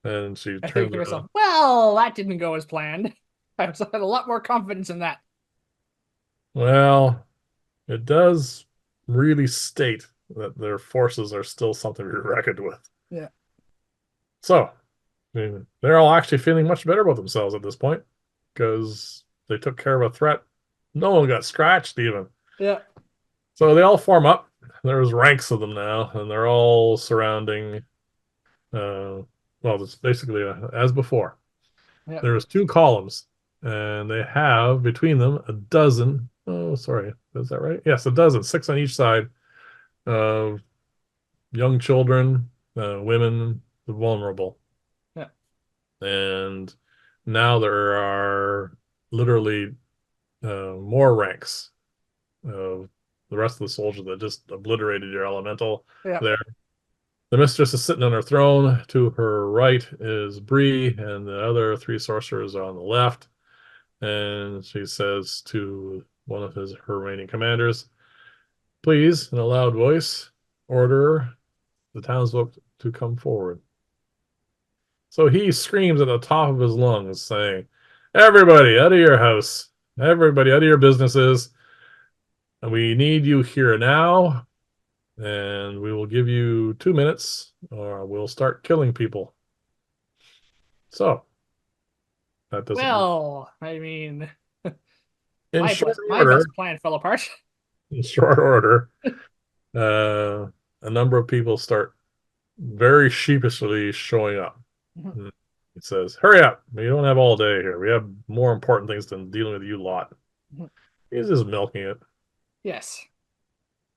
And she I turns think to myself, well, that didn't go as planned. I had a lot more confidence in that. Well, it does really state that their forces are still something to be reckoned with. Yeah. So, I mean, they're all actually feeling much better about themselves at this point because they took care of a threat. No one got scratched even. Yeah. So they all form up. There's ranks of them now, and they're all surrounding. Well, it's basically as before. Yeah. There's two columns, and they have between them a dozen. Oh, sorry, is that right? Yes, a dozen, 6 on each side of young children, women, the vulnerable. Yeah. And now there are literally more ranks of the rest of the soldiers that just obliterated your elemental Yeah. there. The mistress is sitting on her throne. To her right is Bree, and the other 3 sorcerers are on the left. And she says to one of her remaining commanders, "Please, in a loud voice, order the townsfolk to come forward." So he screams at the top of his lungs, saying, "Everybody out of your house, everybody out of your businesses. And we need you here now, and we will give you 2 minutes, or we'll start killing people." So that doesn't. Well, I mean, In my short my order, best plan fell apart. in short order, a number of people start very sheepishly showing up. It says, "Hurry up! We don't have all day here. We have more important things than dealing with you lot." He's just milking it. Yes.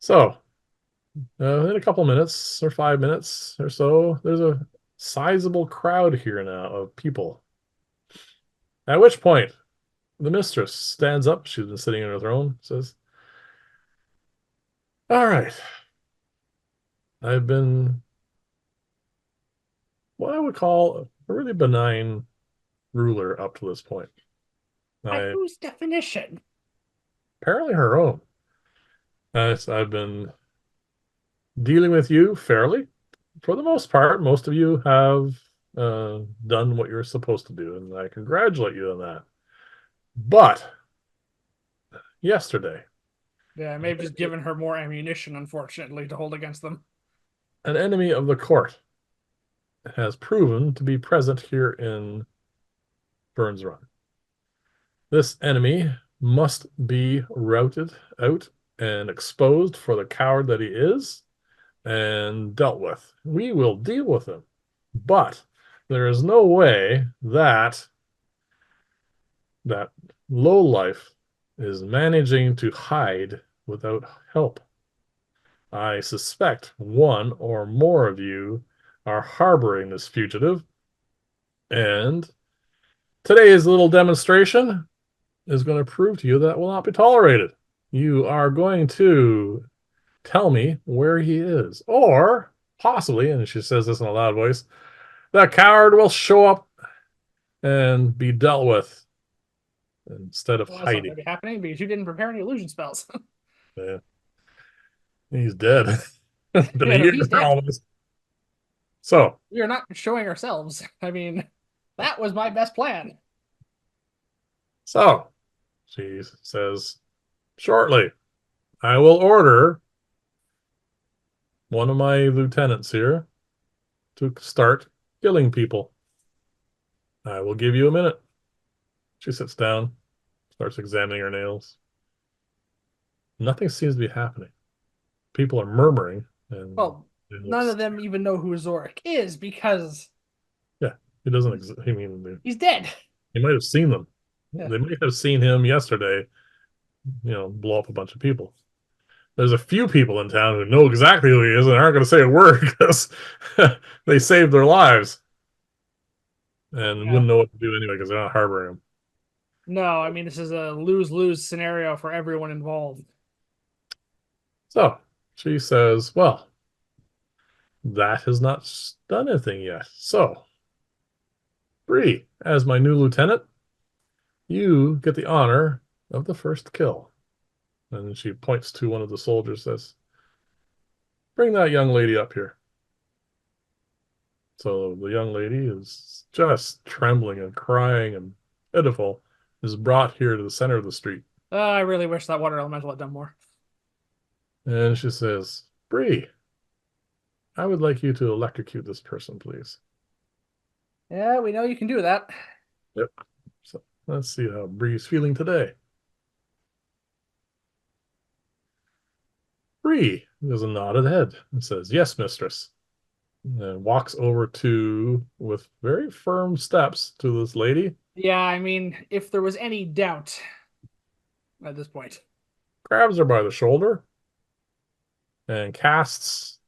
So, in a couple minutes or 5 minutes or so, there's a sizable crowd here now of people. At which point, the mistress stands up. She's been sitting on her throne, says, "All right. I've been what I would call a really benign ruler up to this point. By I whose definition? apparently her own. I've been dealing with you fairly. For the most part, most of you have done what you're supposed to do, and I congratulate you on that. But yesterday, Yeah, maybe just given her more ammunition, unfortunately, to hold against them. an enemy of the court has proven to be present here in Vyrn's Run. This enemy must be routed out and exposed for the coward that he is and dealt with. We will deal with him. But there is no way that that lowlife is managing to hide without help. I suspect one or more of you are harboring this fugitive, And today's little demonstration is going to prove to you that will not be tolerated. You are going to tell me where he is, or possibly, and she says this in a loud voice, the coward will show up and be dealt with instead of Well, that's not hiding. going to be happening because you didn't prepare any illusion spells. Yeah, he's dead. Been a Yeah, no, year he's dead. almost. So, We are not showing ourselves. I mean, that was my best plan. so she says, shortly, I will order one of my lieutenants here to start killing people. I will give you a minute. She sits down, starts examining her nails. Nothing seems to be happening. People are murmuring, and Well, it none looks, of them even know who Zorik is because yeah, he doesn't exist. I mean, he's dead. they might have seen them. Yeah. They might have seen him yesterday, blow up a bunch of people. There's a few people in town who know exactly who he is and aren't going to say a word because they saved their lives and Yeah. wouldn't know what to do anyway because they're not harboring him. No, I mean, this is a lose-lose scenario for everyone involved. So she says, well, that has not done anything yet. So, Bree, as my new lieutenant, you get the honor of the first kill. And she points to one of the soldiers, says, bring that young lady up here. So the young lady is just trembling and crying and pitiful, is brought here to the center of the street. I really wish that water elemental had done more. And she says, Bree, I would like you to electrocute this person, please. Yeah, we know you can do that. Yep. So let's see how Bree's feeling today. Bree gives a nodded head and says, yes, mistress. And walks over with very firm steps to this lady, Yeah, I mean, if there was any doubt at this point. grabs her by the shoulder, and casts,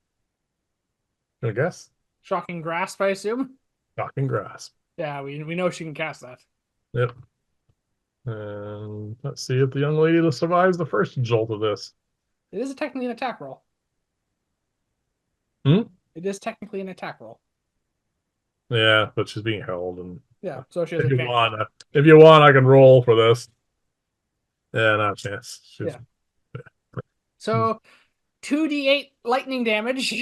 I guess, Shocking grasp, I assume. shocking grasp. Yeah, we know she can cast that. Yep. And let's see if the young lady survives the first jolt of this. It is technically an attack roll. Hmm? It is technically an attack roll. Yeah, but she's being held, and Yeah, so she has if you advantage. want, I can roll for this. Yeah, not a chance. She's Yeah. So 2d8 lightning damage.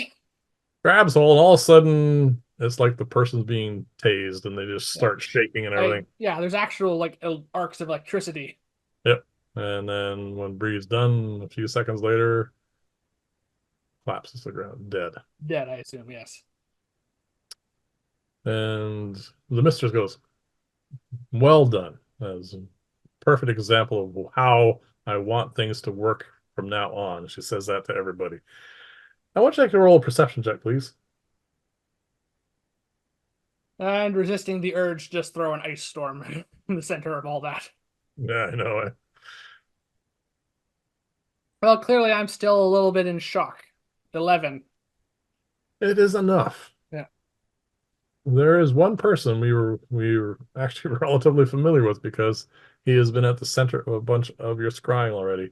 grabs hold, and all of a sudden, it's like the person's being tased, and they just Yeah. start shaking and everything. Yeah, there's actual like arcs of electricity. Yep. And then when Bree's done, a few seconds later, collapses to the ground, dead. Dead, I assume, yes. And the mistress goes, well done. As a perfect example of how I want things to work from now on. She says that to everybody. I want you to roll a perception check, please. And resisting the urge, just throw an ice storm in the center of all that. Yeah, I know. Well, clearly I'm still a little bit in shock. 11. It is enough. Yeah. There is one person we were actually relatively familiar with because he has been at the center of a bunch of your scrying already.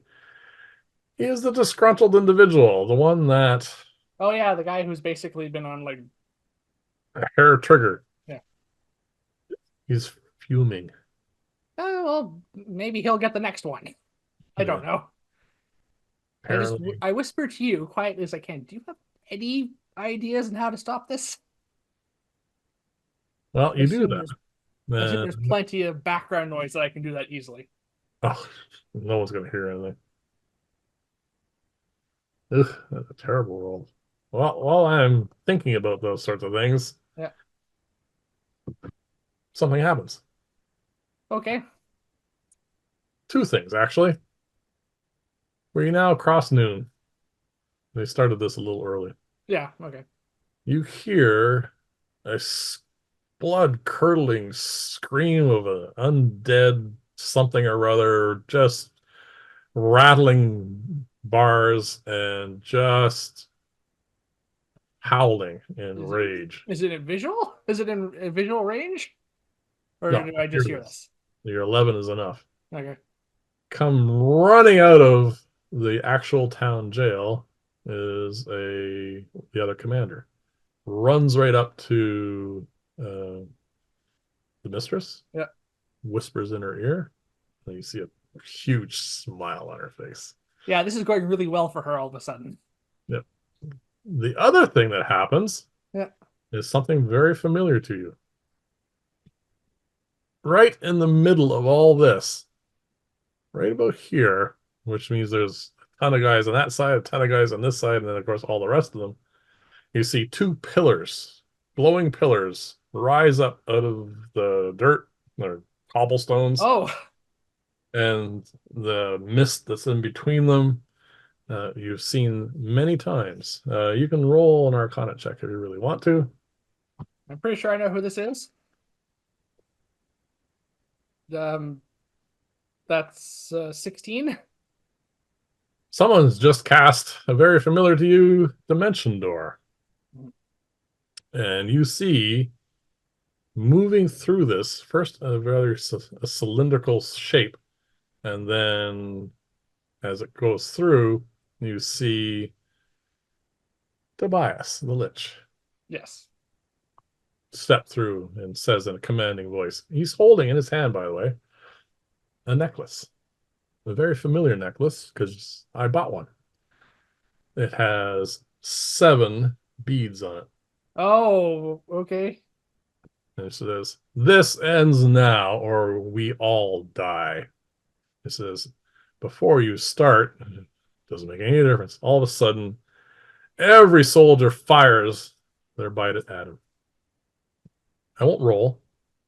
He is the disgruntled individual, the one that Oh yeah, the guy who's basically been on like hair trigger. yeah. He's fuming. Well, maybe he'll get the next one. I Yeah, don't know. apparently. I whisper to you quietly as I can. Do you have any ideas on how to stop this? Well, I you do assume that. there's I assume Uh, there's plenty of background noise that I can do that easily. oh, no one's gonna hear anything. Ugh, that's a terrible roll. Well, while I'm thinking about those sorts of things, Yeah. something happens. Okay. Two things, actually. We now cross noon. They started this a little early. Yeah. Okay. You hear a blood curdling scream of an undead something or other, just rattling bars and just howling in Is it rage. is it in visual? Is it in visual range? Or No, did I hear just hear this. this? Your 11 is enough. Okay. Come running out of the actual town jail is the other commander. Runs right up to uh, the mistress, Yeah. whispers in her ear, and you see a huge smile on her face. Yeah, this is going really well for her all of a sudden. Yep. The other thing that happens Yeah. is something very familiar to you. Right in the middle of all this, right about here, which means there's a ton of guys on that side, a ton of guys on this side, and then of course all the rest of them. You see two pillars, glowing pillars, rise up out of the dirt or cobblestones, Oh, and the mist that's in between them. You've seen many times. You can roll an Arcana check if you really want to. I'm pretty sure I know who this is. Um, that's 16. Someone's just cast a very familiar to you dimension door, and you see moving through this first a cylindrical shape, and then as it goes through, you see Tobias, the Lich, Yes. step through and says in a commanding voice, he's holding in his hand, by the way, a necklace, a very familiar necklace because I bought one. It has 7 beads on it. Oh, okay. And it says, "This ends now, or we all die." It says, "Before you start, it doesn't make any difference. All of a sudden, every soldier fires their bite at him." I won't roll.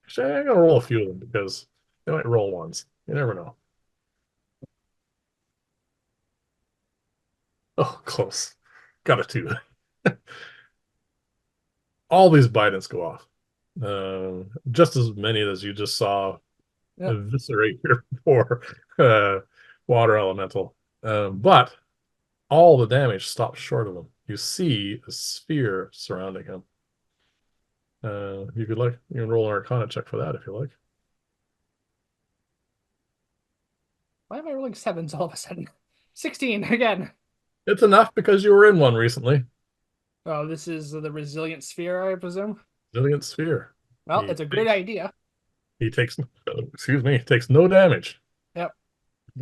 Actually, I'm gonna roll a few of them because they might roll ones. You never know. Oh, close. Got a 2. All these Bidens go off. Just as many as you just saw Yeah. eviscerate your poor uh, water elemental. But all the damage stops short of him. You see a sphere surrounding him. You can roll an Arcana check for that if you like. Why am I rolling sevens all of a sudden? 16 again. It's enough because you were in one recently. Oh, this is the resilient sphere, I presume. Brilliant sphere. Well, He it's a great takes idea. he takes excuse me, he takes no damage. Yep.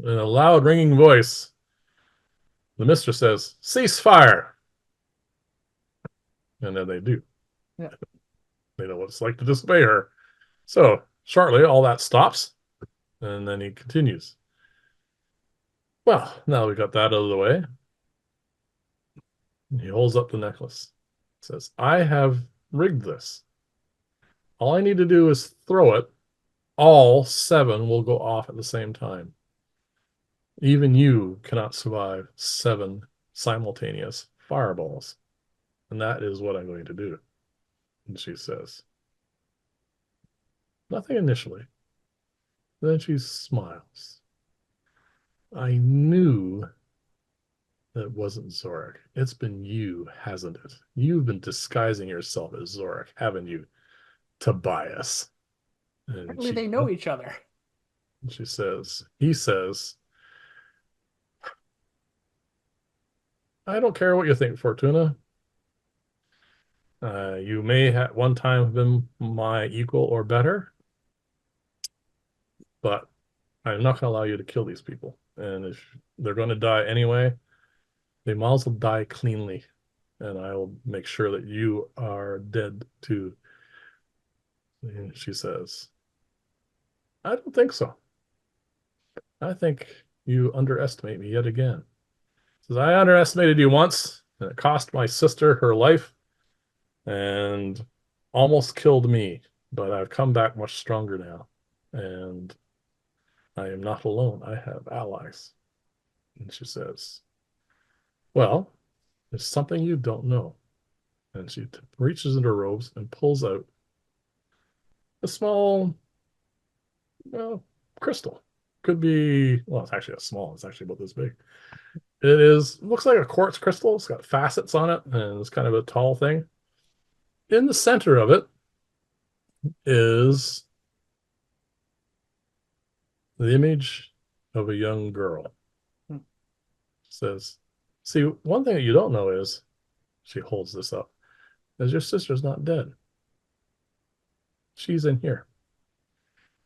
In a loud ringing voice, the mistress says, "Cease fire." And then they do. Yep. They know what it's like to disobey her. So shortly all that stops, and then he continues. Well, now we got that out of the way. He holds up the necklace. Says, "I have rigged this. All I need to do is throw it. All 7 will go off at the same time. Even you cannot survive 7 simultaneous fireballs. And that is what I'm going to do." And she says, nothing initially. Then she smiles. "I knew it wasn't Zorik. It's been you, hasn't it? You've been disguising yourself as Zorik, haven't you, Tobias?" And Apparently they know each other. he says, "I don't care what you think, Fortuna. You may at one time have been my equal or better, but I'm not going to allow you to kill these people. And if they're going to die anyway, they might as well die cleanly. And I will make sure that you are dead too." And she says, "I don't think so. I think you underestimate me yet again." Says, "I underestimated you once, and it cost my sister her life and almost killed me. But I've come back much stronger now. And I am not alone. I have allies." And she says, "Well, there's something you don't know." And she reaches into her robes and pulls out a small, well, crystal. Could be, well, it's actually a small, it's actually about this big. It is looks like a quartz crystal. It's got facets on it, and it's kind of a tall thing. In the center of it is the image of a young girl. It Hmm. says, "See, one thing that you don't know is," she holds this up, "is your sister's not dead. She's in here.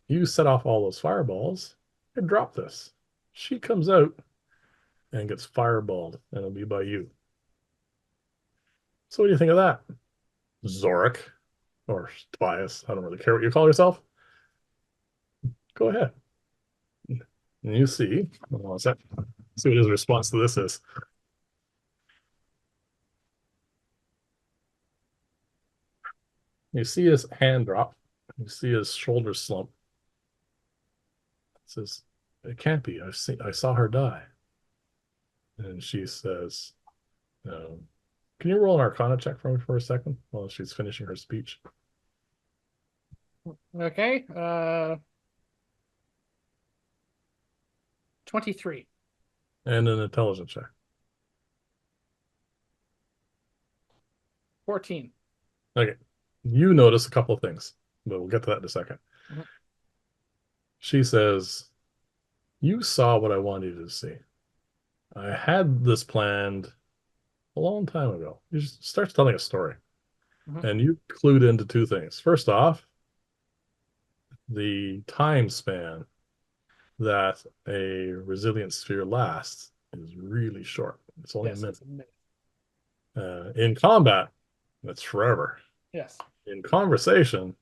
You set off all those fireballs and drop this. She comes out and gets fireballed, and it'll be by you. So what do you think of that, Zorik or Tobias? I don't really care what you call yourself. Go ahead." And you see, hold on a see what his response to this is. You see his hand drop. You see his shoulders slump. It says, "It can't be. I saw her die." And she says, um, "Can you roll an Arcana check for me for a second while she's finishing her speech?" Okay. 23. And an intelligence check. 14. Okay. You notice a couple of things, but we'll get to that in a second. Mhm. She says, "You saw what I wanted you to see. I had this planned a long time ago." He just starts telling a story, Mhm. and you clued into two things. First off, the time span that a resilient sphere lasts is really short. It's only a Yes, minute. it's a minute. In combat, that's forever. Yes. In conversation,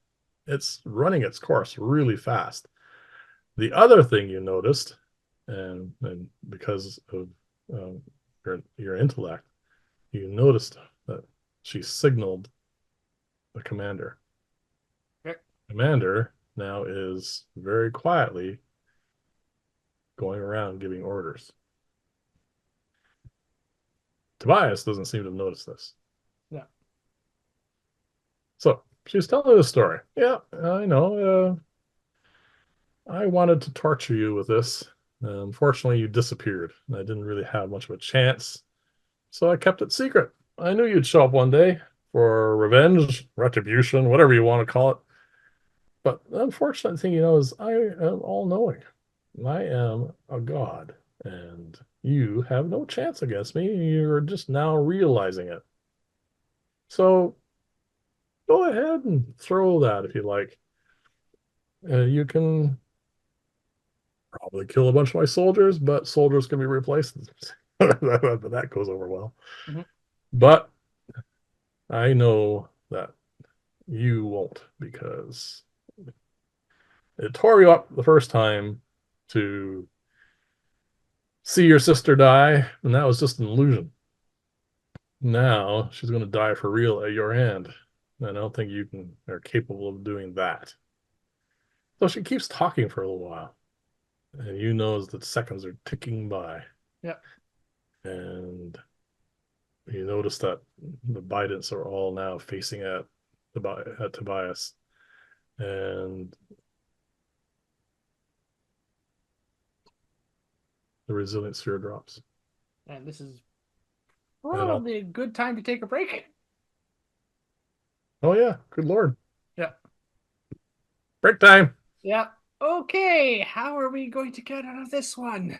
it's running its course really fast. The other thing you noticed, and because of your intellect, you noticed that she signaled the commander. Okay. Commander now is very quietly going around giving orders. Tobias doesn't seem to have noticed this. Yeah. So she's telling a story. "Yeah, I know. I wanted to torture you with this. Unfortunately, you disappeared. I didn't really have much of a chance, so I kept it secret. I knew you'd show up one day for revenge, retribution, whatever you want to call it. But the unfortunate thing, is I am all knowing. I am a god, and you have no chance against me. You're just now realizing it. So go ahead and throw that if you like. You can probably kill a bunch of my soldiers, but soldiers can be replaced." That goes over well. Mhm. But I know that you won't, because it tore you up the first time to see your sister die, and that was just an illusion. Now she's going to die for real at your hand. And I don't think you are capable of doing that. So she keeps talking for a little while, and you knows that seconds are ticking by. Yeah. And you notice that the Bidents are all now facing at Tobias, and the resilient sphere drops. And this is And I'll, probably a good time to take a break. oh yeah, good lord, Yeah. break time. Yeah. Okay. How are we going to get out of this one?